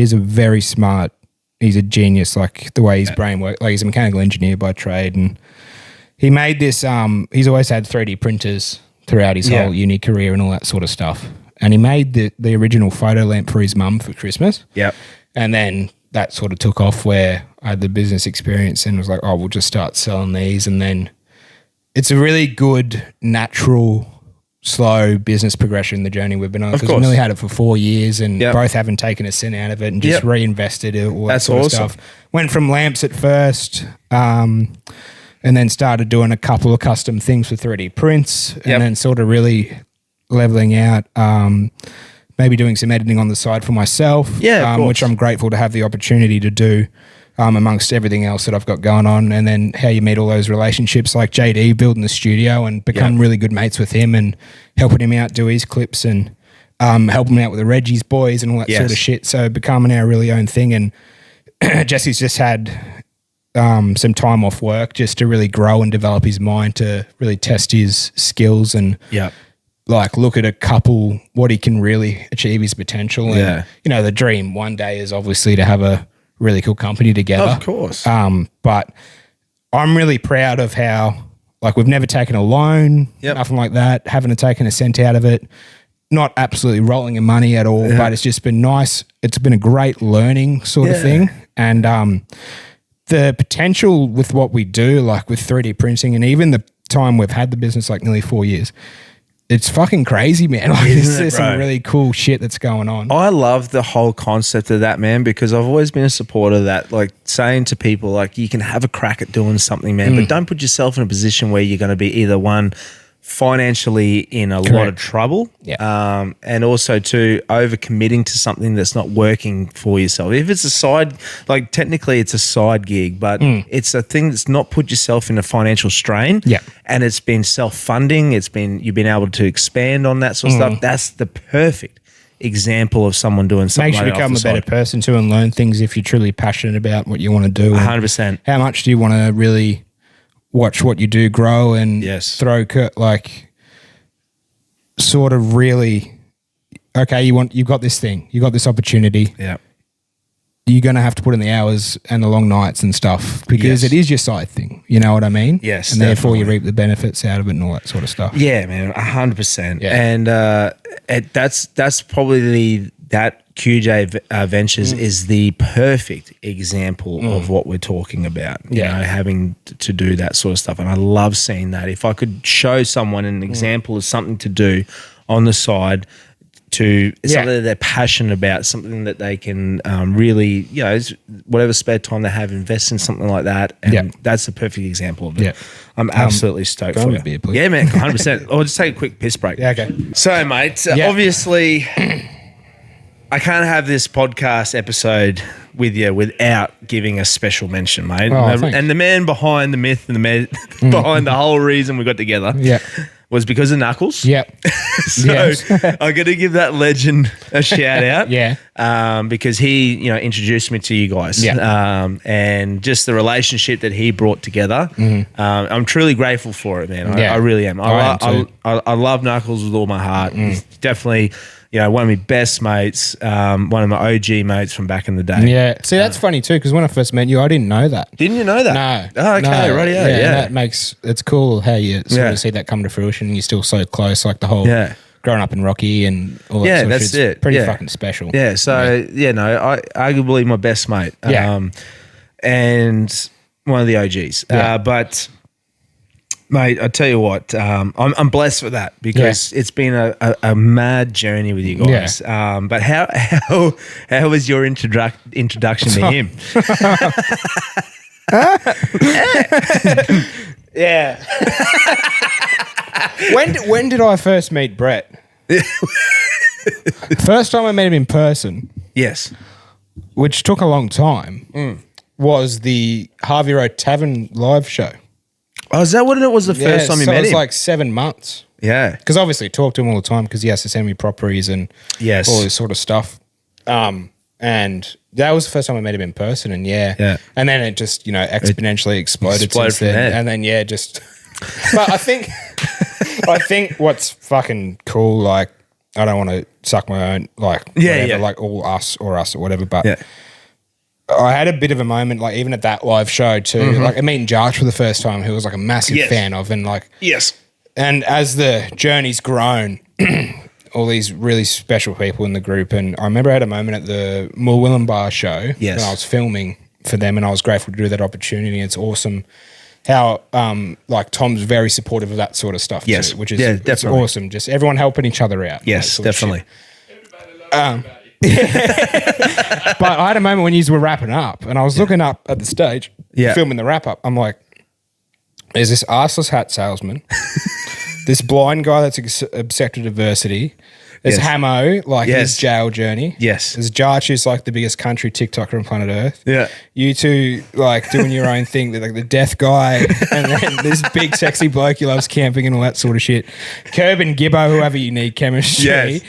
is a very smart he's a genius, like the way his brain works. Like he's a mechanical engineer by trade, and he made this. He's always had 3D printers throughout his whole uni career and all that sort of stuff. And he made the original photo lamp for his mum for Christmas. Yep. And then that sort of took off where I had the business experience and was like, oh, we'll just start selling these. And then it's a really good, natural, slow business progression, the journey we've been on. Because we've nearly had it for 4 years and both haven't taken a cent out of it and just reinvested it, all that sort of stuff. Went from lamps at first and then started doing a couple of custom things for 3D prints and then sort of really leveling out, maybe doing some editing on the side for myself, which I'm grateful to have the opportunity to do amongst everything else that I've got going on. And then how you meet all those relationships, like JD building the studio and become really good mates with him and helping him out do his clips and helping him out with the Reggie's boys and all that sort of shit. So becoming our really own thing. And Jesse's just had some time off work just to really grow and develop his mind, to really test his skills and like look at a couple, what he can really achieve his potential. And, you know, the dream one day is obviously to have a really cool company together. Of course. But I'm really proud of how, like, we've never taken a loan, nothing like that, haven't taken a cent out of it, not absolutely rolling in money at all, but it's just been nice. It's been a great learning sort of thing. And the potential with what we do, like with 3D printing and even the time we've had the business, like nearly 4 years, it's fucking crazy, man. Like, there's some really cool shit that's going on. I love the whole concept of that, man, because I've always been a supporter of that, like saying to people, like, you can have a crack at doing something, man, but don't put yourself in a position where you're going to be either one, financially in a lot of trouble, and also two, over committing to something that's not working for yourself. If it's a side, like technically it's a side gig, but it's a thing that's not put yourself in a financial strain, and it's been self-funding, you've been able to expand on that sort of stuff. That's the perfect example of someone doing something. Makes you become a better person too and learn things if you're truly passionate about what you want to do. 100%. How much do you want to really watch what you do grow and throw, like, sort of really, okay, you've got this thing, you got this opportunity. Yeah. You're going to have to put in the hours and the long nights and stuff because it is your side thing. You know what I mean? Yes. And therefore you reap the benefits out of it and all that sort of stuff. Yeah, man, 100%. Yeah. And that's probably that QJ Ventures is the perfect example of what we're talking about, you know, having to do that sort of stuff. And I love seeing that. If I could show someone an example of something to do on the side, to something that they're passionate about, something that they can really, you know, whatever spare time they have, invest in something like that. And that's the perfect example of it. Yeah. I'm absolutely stoked for you. Beer, please. Yeah, man, 100%. I'll just take a quick piss break. Yeah, okay. So, mate, obviously I can't have this podcast episode with you without giving a special mention, mate. And the man behind the myth and the man behind the whole reason we got together was because of Knuckles. Yep. So I got to give that legend a shout out. Because he, you know, introduced me to you guys. And just the relationship that he brought together. I'm truly grateful for it, man. I really am. I love Knuckles with all my heart. He's definitely, you know, one of my best mates, one of my OG mates from back in the day. Yeah. See, that's funny too, because when I first met you, I didn't know that. Didn't you know that? No. Oh, okay, no. right, It's cool how you sort of see that come to fruition and you're still so close, like the whole growing up in Rocky and all that sort of shit. That's it. Pretty fucking special. Yeah, so, arguably my best mate. And one of the OGs. But... Mate, I tell you what, I'm blessed for that because it's been a mad journey with you guys. But how was your introduction to him? When did I first meet Brett? First time I met him in person. Yes. Which took a long time. Was the Harvey Road Tavern live show. Oh, is that what it was the first time you met him? It was like 7 months. Yeah. Because obviously I talk to him all the time because he has to send me properties and all this sort of stuff. And that was the first time I met him in person and and then it just, you know, exponentially exploded since then. And then, but I think what's fucking cool, like, I don't want to suck my own, like, whatever, like all us or whatever, but I had a bit of a moment, like even at that live show too, like meeting Jarch for the first time, who was like a massive fan of, and like and as the journey's grown, all these really special people in the group, and I remember I had a moment at the Moorwillen Bar show when I was filming for them, and I was grateful to do that opportunity. It's awesome how like Tom's very supportive of that sort of stuff too, which is it's awesome. Just everyone helping each other out. Yes, definitely. But I had a moment when you were wrapping up, and I was looking up at the stage, filming the wrap up. I'm like, there's this arseless hat salesman, this blind guy that's obsessed with diversity. There's Hamo, like his jail journey. Yes. There's Jarch, who's like the biggest country TikToker on planet Earth. Yeah. You two like doing your own thing, like the death guy, and then this big sexy bloke who loves camping and all that sort of shit. Curb and Gibbo, whoever you need chemistry. Yes.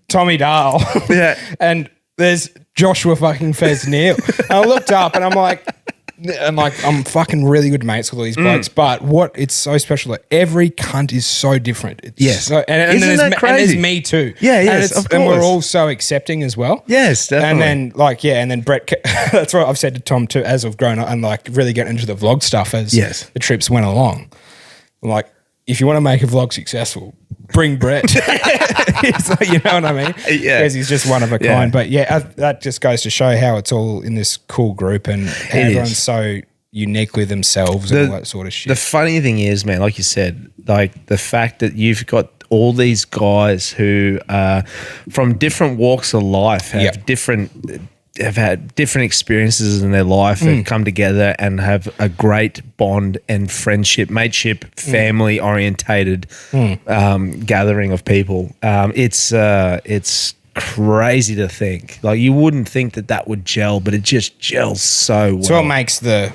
Tommy Dahl. Yeah. And there's Joshua fucking Fez Neal. And I looked up and I'm fucking really good mates with all these blokes, but it's so special that every cunt is so different. It's so, and Isn't that crazy? And there's me too. Yeah, yes, of course. And we're all so accepting as well. Yes, definitely. And then Brett, that's what I've said to Tom too, as I've grown up and like really getting into the vlog stuff as the trips went along. I'm like, if you want to make a vlog successful, bring Brett. So, you know what I mean? Yeah. Because he's just one of a kind. But that just goes to show how it's all in this cool group and everyone's so uniquely themselves and all that sort of shit. The funny thing is, man, like you said, like the fact that you've got all these guys who from different walks of life have had different experiences in their life that come together and have a great bond and friendship, mateship, family orientated gathering of people. It's crazy to think. Like you wouldn't think that would gel, but it just gels so well. So what makes the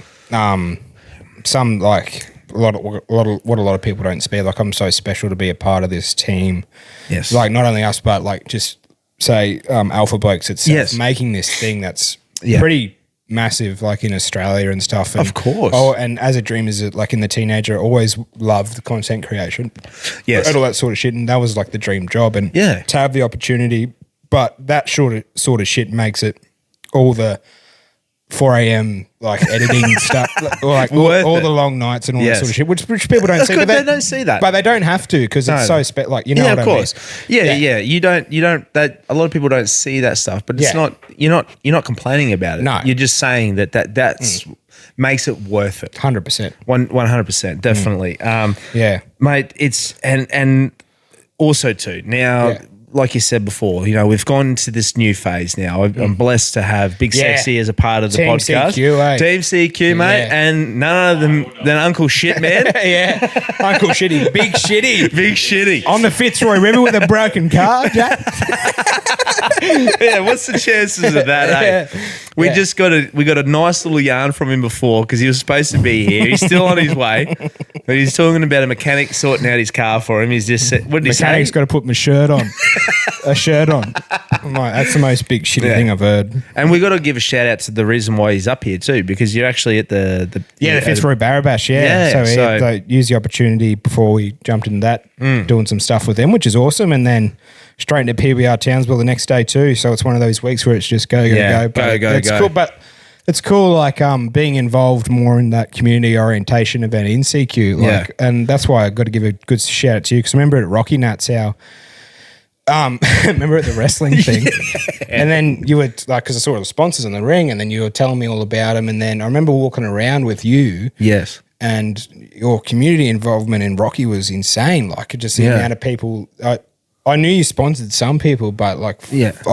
some like what a lot of people don't speak. Like I'm so special to be a part of this team. Yes, like not only us, but like just. Say Alpha Blokes itself, making this thing that's pretty massive, like in Australia and stuff. And, of course. Oh, and as a dream, like in the teenager, I always loved the content creation. Yes. And all that sort of shit. And that was like the dream job. And to have the opportunity, but that sort of shit makes it all the 4 a.m. like editing stuff, or like all the long nights and all that sort of shit, which people don't see. But they don't see that, but they don't have to because it's so like you know. Of course, I mean? Yeah. You don't. That a lot of people don't see that stuff, but it's not. You're not complaining about it. No, you're just saying that's makes it worth it. 100%, 100%, definitely. Mate. It's and also too now. Yeah. Like you said before, you know, we've gone into this new phase now. I'm blessed to have Big Sexy as a part of the podcast. Team CQ, mate, and none other than Uncle Shit, man. Uncle Shitty, Big Shitty. Big Shitty. On the Fitzroy River with a broken car, Jack. What's the chances of that, eh? We got a nice little yarn from him before because he was supposed to be here. He's still on his way. But he's talking about a mechanic sorting out his car for him. He's just said, what did he say? Mechanic's got to put my shirt on. A shirt on. I'm like, that's the most big shitty thing I've heard. And we got to give a shout out to the reason why he's up here too, because you're actually at the Fitzroy Barrabash. So they used the opportunity before we jumped into that, doing some stuff with them, which is awesome. And then straight into PBR Townsville the next day too. So it's one of those weeks where it's just go. But it's cool. But it's cool, like being involved more in that community orientation event in CQ. And that's why I got to give a good shout out to you because I remember at Rocky Nuts how. Remember at the wrestling thing, and then you were like, because I saw the sponsors in the ring, and then you were telling me all about them, and then I remember walking around with you. Yes, and your community involvement in Rocky was insane. Like just the amount of people. I knew you sponsored some people, but I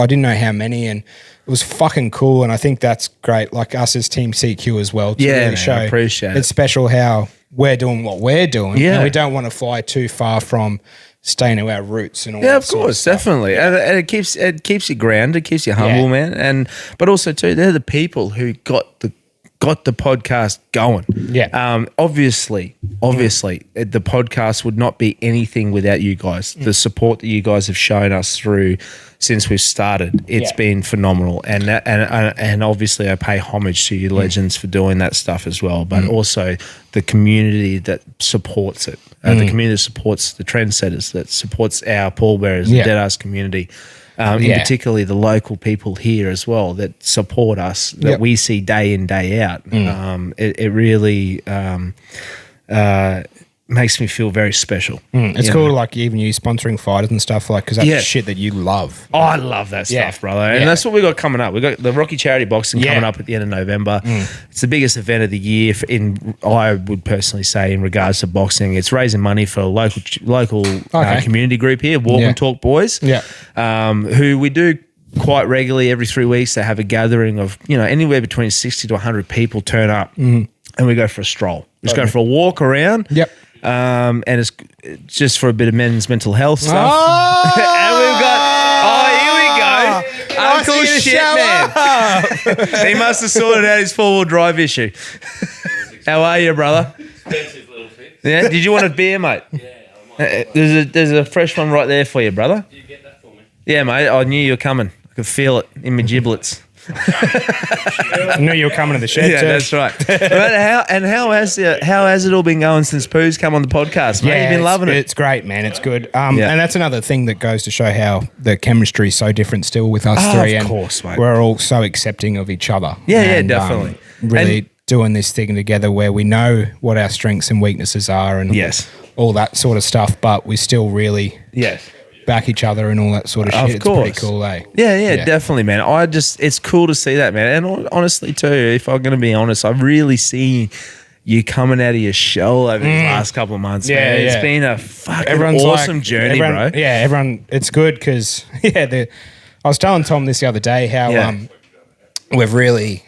didn't know how many, and it was fucking cool. And I think that's great. Like us as Team CQ as well. To really show I appreciate it. It's special how we're doing what we're doing. Yeah, and we don't want to fly too far from. Staying to our roots and all that. Yeah, of course, definitely. And it keeps you grounded, keeps you humble, man. But also too, they're the people who got the podcast going. Yeah. Obviously, the podcast would not be anything without you guys. The support that you guys have shown us through since we've started, it's been phenomenal. And obviously, I pay homage to you legends for doing that stuff as well. But also the community that supports it. The community that supports the trendsetters, that supports our pallbearers, the Deadass community. in particularly the local people here as well that support us, that we see day in, day out. It really makes me feel very special. It's cool, like even you sponsoring fighters and stuff, like, because that's shit that you love. Oh, I love that stuff, brother. And that's what we got coming up. We got the Rocky Charity Boxing coming up at the end of November. It's the biggest event of the year I would personally say, in regards to boxing. It's raising money for a local community group here, Walk and Talk Boys, who we do quite regularly every 3 weeks. They have a gathering of, anywhere between 60 to 100 people turn up, and we go for a stroll. We just go for a walk around. And it's just for a bit of men's mental health stuff. And we've got, here we go. Uncle Shit Man. He must have sorted out his 4-wheel drive issue. How are you, brother? Expensive little fix. Yeah. Did you want a beer, mate? Yeah, I might. There's a fresh one right there for you, brother. Did you get that for me? Yeah, mate. I knew you were coming. I could feel it in my giblets. I knew you were coming to the shed too. That's right. How has it all been going since Poo's come on the podcast, mate? You've been loving it. It's great, man. It's good. And that's another thing that goes to show how the chemistry is so different still with us three. Of course, mate. We're all so accepting of each other. Yeah, definitely. Really doing this thing together where we know what our strengths and weaknesses are and all that sort of stuff, but we still really back each other and all that sort of shit. Of course. It's pretty cool, eh? Yeah, definitely, man. it's cool to see that, man. And honestly, too, if I'm going to be honest, I've really seen you coming out of your shell over these last couple of months, man. It's been a fucking awesome journey, bro. Yeah, everyone, it's good because, I was telling Tom this the other day how we've really,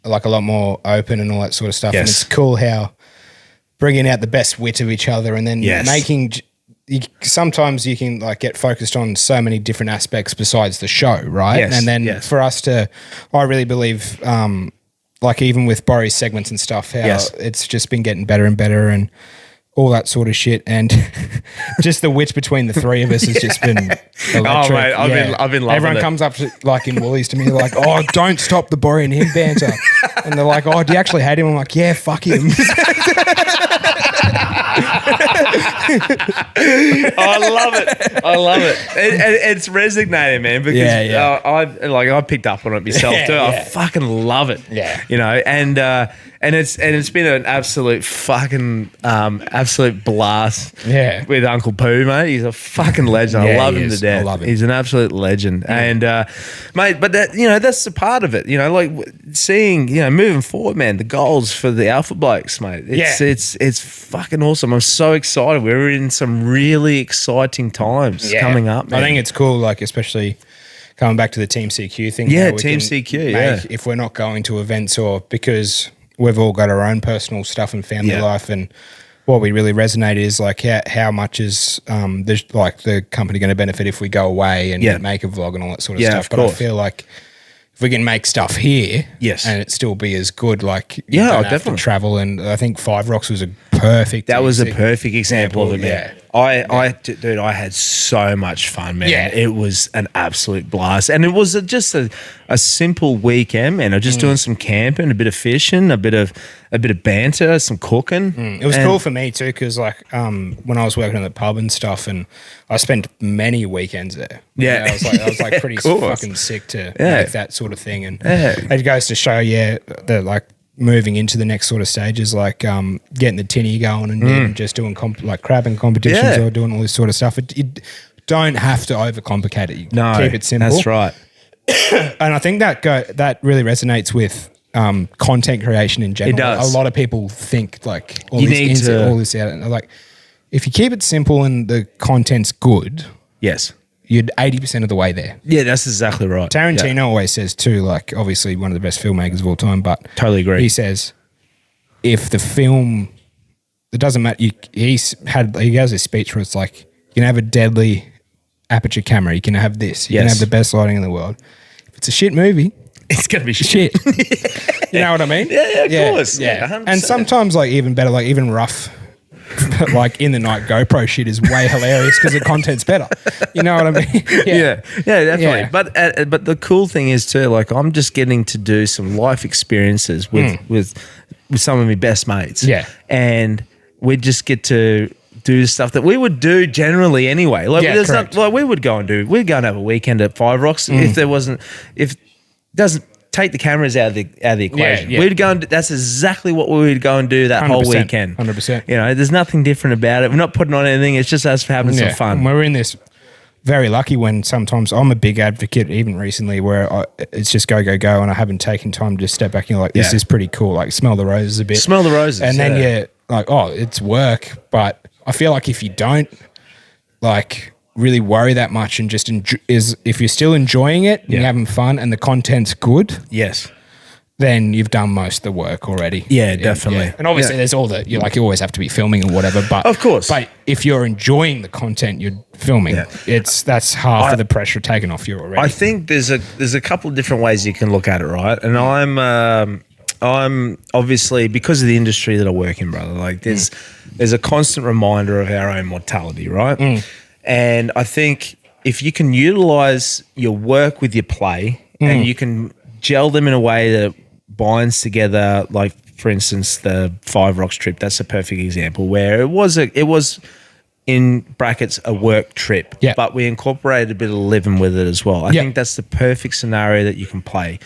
like, a lot more open and all that sort of stuff. And it's cool how bringing out the best wit of each other and then making... sometimes you can like get focused on so many different aspects besides the show, right? And then for us to, I really believe, like even with Boris segments and stuff, how it's just been getting better and better and all that sort of shit. And just the wit between the three of us has just been electric. Oh, mate, I've been loving Everyone it. comes up to, like in Woolies to me, like, oh, don't stop the Boris and him banter. And they're like, oh, do you actually hate him? I'm like, yeah, fuck him. I love it. It's resonating, man, because I picked up on it myself too. I fucking love it. And it's been an absolute fucking absolute blast with Uncle Poo, mate. He's a fucking legend. I love him to death. I love him. He's an absolute legend. And mate, but that, that's a part of it, like seeing, moving forward, man, the goals for the Alpha Blokes, mate. It's fucking awesome. I'm so excited. We're in some really exciting times coming up, man. I think it's cool, like especially coming back to the Team CQ thing. Yeah, Team CQ, if we're not going to events or because we've all got our own personal stuff and family life, and what we really resonate is like how much is the company going to benefit if we go away and make a vlog and all that sort of stuff. But I feel like if we can make stuff here, and it still be as good, like you don't have to travel. And I think Five Rocks was a perfect. That was a perfect example of it, man. Dude, I had so much fun, man. It was an absolute blast, and it was just a simple weekend, man. I'm just doing some camping, a bit of fishing, a bit of banter, some cooking. It was cool for me too, because like when I was working at the pub and stuff, and I spent many weekends there. I was like pretty fucking sick to make that sort of thing, and it goes to show, that like moving into the next sort of stages, like getting the tinny going and just doing like crabbing competitions or doing all this sort of stuff. You don't have to overcomplicate it. You keep it simple. That's right. And I think that really resonates with content creation in general. It does. A lot of people think like all this out, and like if you keep it simple and the content's good, you're 80% of the way there. Yeah, that's exactly right. Tarantino always says too, like obviously one of the best filmmakers of all time, but totally agree. He says if the film, it doesn't matter. He has a speech where it's like you can have a deadly aperture camera, you can have this, you can have the best lighting in the world. If it's a shit movie, it's gonna be shit. You know what I mean? Yeah, of course. Yeah. 100%. And sometimes like even better, like even rough. Like in the night GoPro shit is way hilarious because the content's better. You know what I mean? Yeah, definitely. Yeah. But the cool thing is too, like I'm just getting to do some life experiences with some of my best mates. Yeah, and we just get to do stuff that we would do generally anyway. Like Yeah, there's correct. not like we'd go and have a weekend at Five Rocks if there wasn't doesn't take the cameras out of the equation. yeah. We'd go and that's exactly what we would go and do that whole 100%, weekend. 100%. You know, there's nothing different about it. We're not putting on anything. It's just us having some fun. And we're in this very lucky when sometimes I'm a big advocate, even recently, where it's just go, and I haven't taken time to step back and you're like, this is pretty cool. like smell the roses a bit. Smell the roses. And then you're like, oh, it's work. But I feel like if you don't like really worry that much and just if you're still enjoying it and you're having fun and the content's good, yes, then you've done most of the work already. Yeah, definitely. Yeah. And obviously there's all the, you always have to be filming or whatever, but of course. But if you're enjoying the content you're filming, that's half of the pressure taken off you already. I think there's a couple of different ways you can look at it, right? And I'm obviously, because of the industry that I work in, brother, like there's a constant reminder of our own mortality, right? And I think if you can utilize your work with your play and you can gel them in a way that binds together, like for instance, the Five Rocks trip, that's a perfect example where it was in brackets a work trip, but we incorporated a bit of living with it as well. I think that's the perfect scenario that you can play.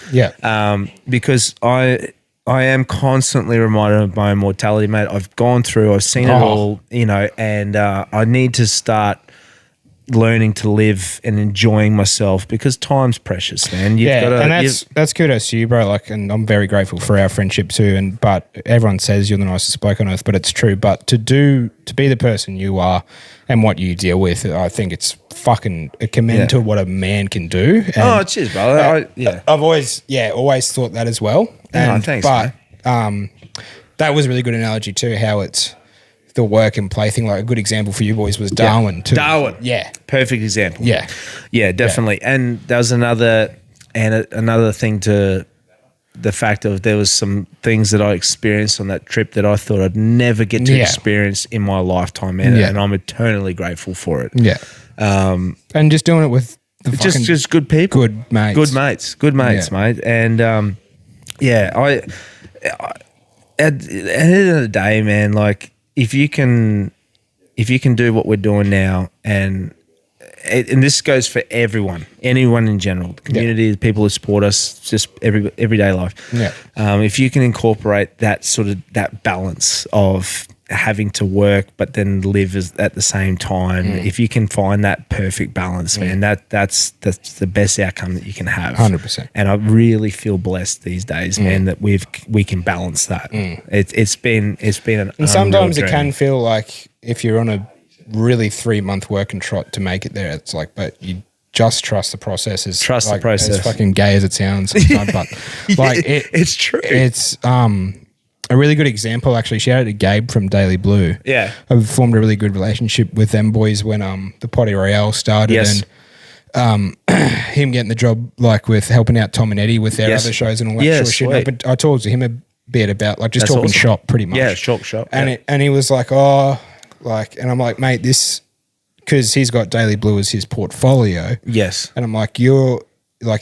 Because I am constantly reminded of my own mortality, mate. I've gone through, I've seen it all, and I need to start learning to live and enjoying myself because time's precious, man. That's kudos to you, bro. Like, and I'm very grateful for our friendship too. But everyone says you're the nicest bloke on earth, but it's true. But to be the person you are and what you deal with, I think it's fucking a commend to what a man can do. And cheers, brother. I've always thought that as well. Thanks. But that was a really good analogy too. How it's the work and play thing. Like a good example for you boys was Darwin too. Darwin. Yeah. Perfect example. Yeah. Yeah, definitely. Yeah. And there was another thing to the fact of there was some things that I experienced on that trip that I thought I'd never get to experience in my lifetime, man. And I'm eternally grateful for it. Yeah. And just doing it with the just good people. Good mates. Good mates, mate. And at the end of the day, man, like if you can do what we're doing now, and this goes for everyone, anyone in general, the community, the people who support us, just everyday life. Yeah. If you can incorporate that balance of having to work but then live at the same time, if you can find that perfect balance, man, that's the best outcome that you can have. 100%. And I really feel blessed these days, man, that we can balance that. It's been and sometimes it can feel like if you're on a really 3-month working trot to make it there, it's like, but you just trust the process. Trust the process. As fucking gay as it sounds sometimes, but like it's true. It's a really good example, actually. Shout out to Gabe from Daily Blue. Yeah. I've formed a really good relationship with them boys when the Potty Royale started. Yes. And him getting the job like with helping out Tom and Eddie with their other shows and all that sort of shit. But I talked to him a bit about like just talking shop pretty much. Yeah, shop. And he was like, and I'm like, mate, this, because he's got Daily Blue as his portfolio. Yes. And I'm like,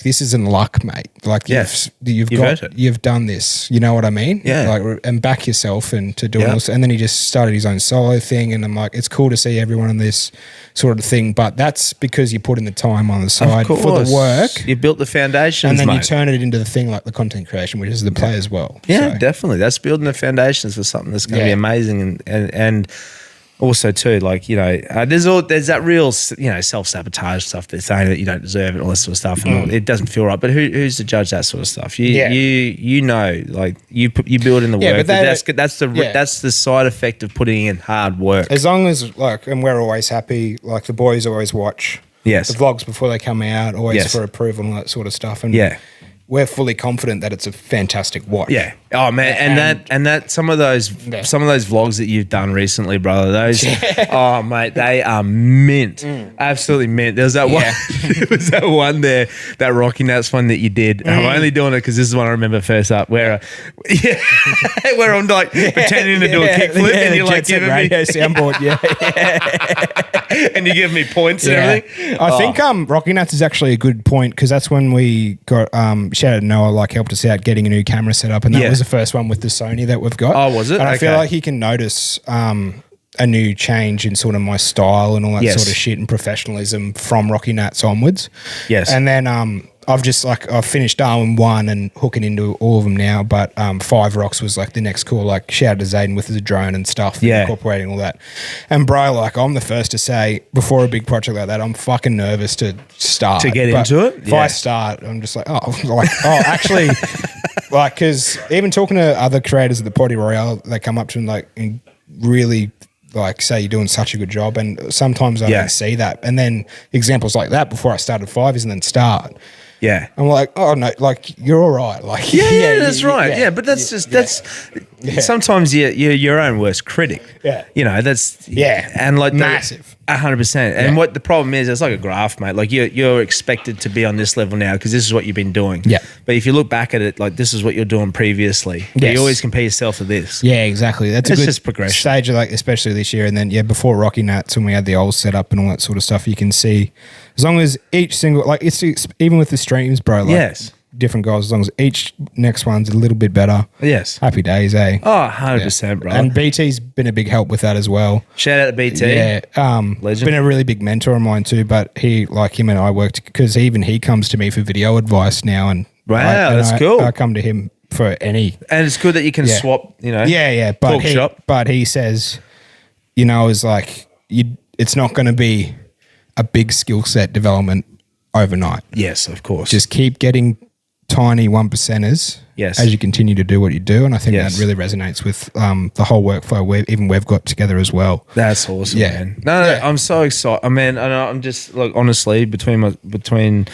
this isn't luck, mate. Like you've done this. You know what I mean? Yeah. Like, and back yourself and to do it. And then he just started his own solo thing. And I'm like, it's cool to see everyone in this sort of thing, but that's because you put in the time on the side for the work. You built the foundations, and then mate. you turn it into the thing like the content creation, which is the play as well. Yeah, definitely. That's building the foundations for something that's going to be amazing and also too, like, there's that real, self-sabotage stuff. They're saying that you don't deserve it, all this sort of stuff, and it doesn't feel right. But who's to judge that sort of stuff? You build in the work. But that's the side effect of putting in hard work. As long as and we're always happy. Like the boys always watch the vlogs before they come out, always for approval and all that sort of stuff. And we're fully confident that it's a fantastic watch. Yeah. Oh man, and that some of those vlogs that you've done recently, brother. Those, oh mate, they are mint, absolutely mint. There was that one. There was that one there, that Rocky Nuts one that you did. And I'm only doing it because this is one I remember first up, where where I'm like pretending to do a kickflip, and you're like giving me soundboard, and you give me points and everything. I think Rocky Nuts is actually a good point because that's when we got shout out to Noah, helped us out getting a new camera set up, and that was the first one with the Sony that we've got. Oh, was it? And I feel like he can notice, and a new change in sort of my style and all that sort of shit and professionalism from Rocky Nats onwards. Yes. And then I've finished Darwin 1 and hooking into all of them now, but 5 Rocks was like the next cool, like shout out to Zayden with his drone and stuff, incorporating all that. And bro, like I'm the first to say before a big project like that, I'm fucking nervous to start. To get into it? If I start, I'm just like, actually, like, because even talking to other creators of the Potty Royale, they come up to me like and really like say you're doing such a good job, and sometimes I don't see that. And then examples like that before I started 5 and then start. Yeah. I'm like, oh no, like you're all right. Like that's right. Yeah, but that's sometimes you're your own worst critic. Yeah. You know, that's and like massive. 100%. And what the problem is, it's like a graph, mate. Like you're expected to be on this level now because this is what you've been doing. Yeah. But if you look back at it, like this is what you're doing previously. Yes. You always compare yourself to this. Yeah, exactly. That's it's a good just progression stage, like especially this year. And then before Rocky Nats when we had the old setup and all that sort of stuff, you can see as long as each single, like it's even with the streams, bro. Like, different goals, as long as each next one's a little bit better. Yes. Happy days, eh? Oh, 100%, bro. And BT's been a big help with that as well. Shout out to BT. Yeah. Legend. Been a really big mentor of mine too, but him and I worked because even he comes to me for video advice now. And that's cool. I come to him for any. And it's good that you can swap, you know. Yeah. But he says, you know, is like, it's not going to be a big skill set development overnight. Yes, of course. Just keep getting tiny 1%ers as you continue to do what you do, and I think that really resonates with the whole workflow we've got together as well. That's awesome, man. No, I'm so excited. I mean, I'm just like honestly between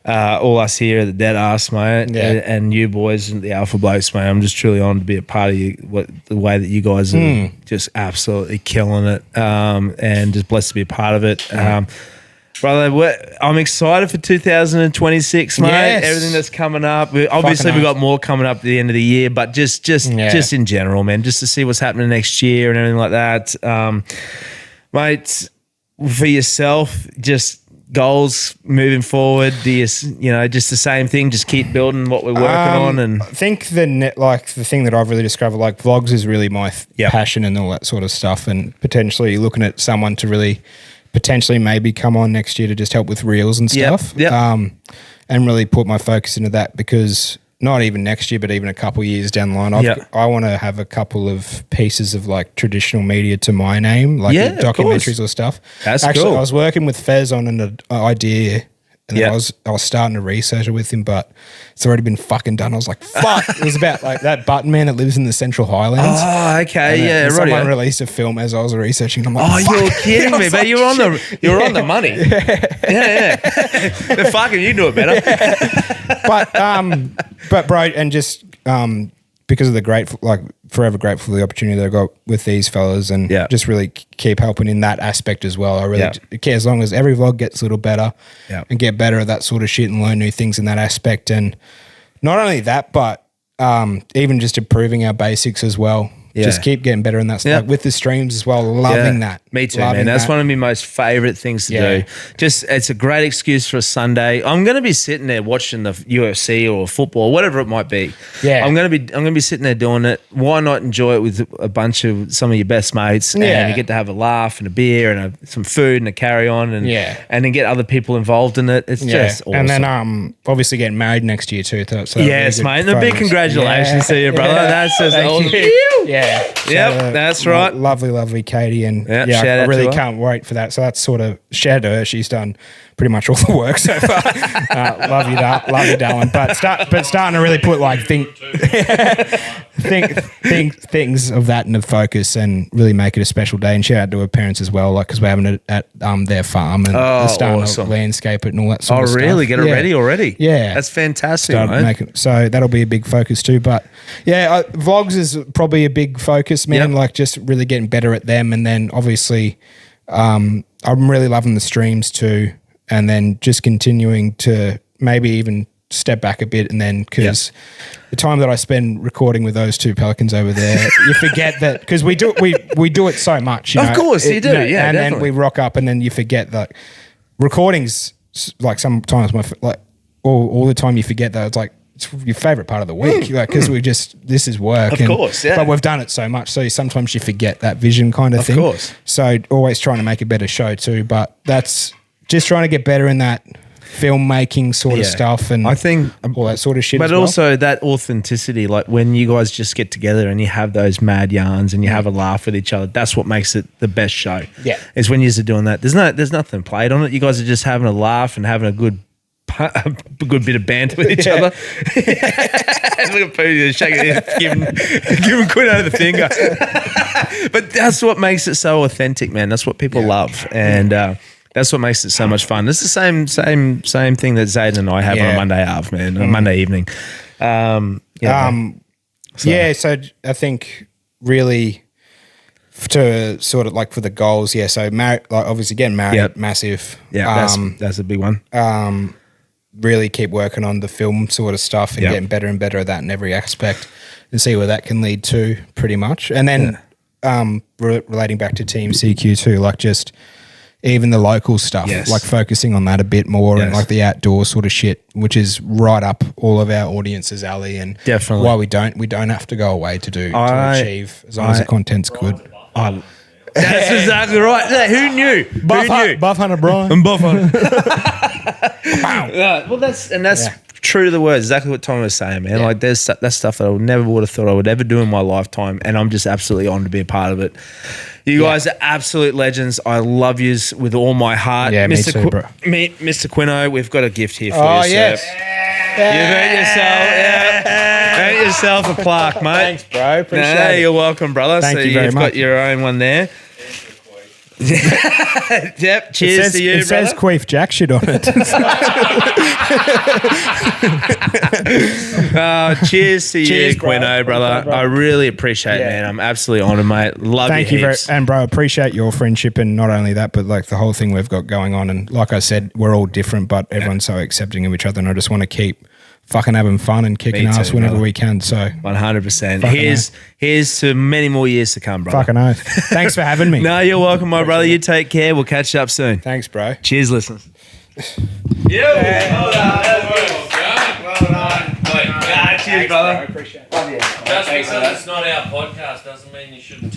all us here at the Deadass, mate, and you boys and the Alpha Blokes, mate, I'm just truly honoured to be a part of the way that you guys are just absolutely killing it, and just blessed to be a part of it. Brother, I'm excited for 2026, mate. Yes. Everything that's coming up. Obviously, we've got more coming up at the end of the year, but just in general, man, just to see what's happening next year and everything like that. Mate, for yourself, just goals moving forward. Do you know, just the same thing, just keep building what we're working on? And I think the thing that I've really discovered, like vlogs is really my passion and all that sort of stuff, and potentially looking at someone to really potentially maybe come on next year to just help with reels and stuff. And really put my focus into that, because not even next year, but even a couple of years down the line, I want to have a couple of pieces of like traditional media to my name, like documentaries or stuff. That's actually cool. I was working with Fez on an idea, and then I was starting to research it with him, but it's already been fucking done. I was like, fuck. It was about like that button man that lives in the Central Highlands. Oh, okay, and someone released a film as I was researching. I'm like, oh, you're kidding me, but you're on the money. Yeah. But fucking, you do it better. but bro, and just because of the forever grateful for the opportunity that I got with these fellas, and just really keep helping in that aspect as well. I really care, as long as every vlog gets a little better and get better at that sort of shit and learn new things in that aspect. And not only that, but even just improving our basics as well. Just keep getting better in that stuff. Like with the streams as well, loving that. Me too, man. That's one of my most favourite things to do. Just, it's a great excuse for a Sunday. I'm going to be sitting there watching the UFC or football, whatever it might be. I'm going to be sitting there doing it. Why not enjoy it with a bunch of some of your best mates, and you get to have a laugh and a beer and some food and a carry on, and then get other people involved in it. It's just awesome. And then obviously getting married next year too. So yes, mate. And a big congratulations to you, brother. That's just awesome. That's right. Lovely Katie, and I really can't wait for that. So that's sort of shout out to her. She's done pretty much all the work so far. Love you, darling. But starting to really put like things of that in the focus and really make it a special day. And shout out to her parents as well, like because we're having it at their farm and they're starting to landscape it and all that sort of stuff. Oh, really? Get it ready already? Yeah, that's fantastic. Mate. So that'll be a big focus too. But vlogs is probably a big focus, man. Like just really getting better at them, and then obviously, I'm really loving the streams too. And then just continuing to maybe even step back a bit, and then because the time that I spend recording with those two pelicans over there, you forget that because we do it so much. You know? Of course, you do. And definitely. Then we rock up, and then you forget that recordings. Like sometimes all the time you forget that it's like it's your favorite part of the week, like because this is work, of course, yeah. But we've done it so much, so sometimes you forget that vision kind of thing. Of course. So always trying to make a better show too, but that's just trying to get better in that filmmaking sort of stuff, and I think all that sort of shit. But as well. also that authenticity, like when you guys just get together and you have those mad yarns and you have a laugh with each other, that's what makes it the best show. Yeah. Is when you're doing that. There's nothing played on it. You guys are just having a laugh and having a good bit of banter with each other. Look at Pooh shaking his head, giving Quinno the finger. But that's what makes it so authentic, man. That's what people love, and that's what makes it so much fun. It's the same thing that Zayden and I have on a Monday Ave, man, a Monday evening. So I think really to sort of like for the goals, so obviously getting married, massive. Yeah, that's a big one. Really keep working on the film sort of stuff and getting better and better at that in every aspect and see where that can lead to pretty much. And then relating back to Team CQ too, like just even the local stuff, like focusing on that a bit more and like the outdoor sort of shit, which is right up all of our audience's alley, and definitely why we don't have to go away to achieve as long as the content's good. That's exactly right. Who knew? Buff Hunter Brian. And Buff Hunter. Well, that's true to the words. Exactly what Tom was saying, man. Like that's stuff that I never would have thought I would ever do in my lifetime, and I'm just absolutely honoured to be a part of it. You guys are absolute legends. I love yous with all my heart. Yeah, me too, bro. Mr. Quinno, we've got a gift here for you, yes. sir. You've earned yourself a plaque, mate. Thanks, bro. Appreciate it. You're welcome, brother. Thank you very you've much. got your own one there. Yep. Cheers to you, it brother. says Queef Jack shit on it. Cheers to Cheers, you, bro. Quinno, brother. I really appreciate it, man. I'm absolutely honoured, mate. Love Thank you heaps. and bro, appreciate your friendship, and not only that, but like the whole thing we've got going on. And like I said, we're all different, but everyone's so accepting of each other, and I just want to keep fucking having fun and kicking Me too, ass whenever brother. we can. So 100%. Here's to many more years to come, brother. fucking oath. Thanks for having me. No, you're welcome, my brother. You take care. We'll catch up soon. Thanks, bro. Cheers, listeners. Well done. Cheers, brother. Appreciate it. Just because it's not our podcast doesn't mean you shouldn't tell.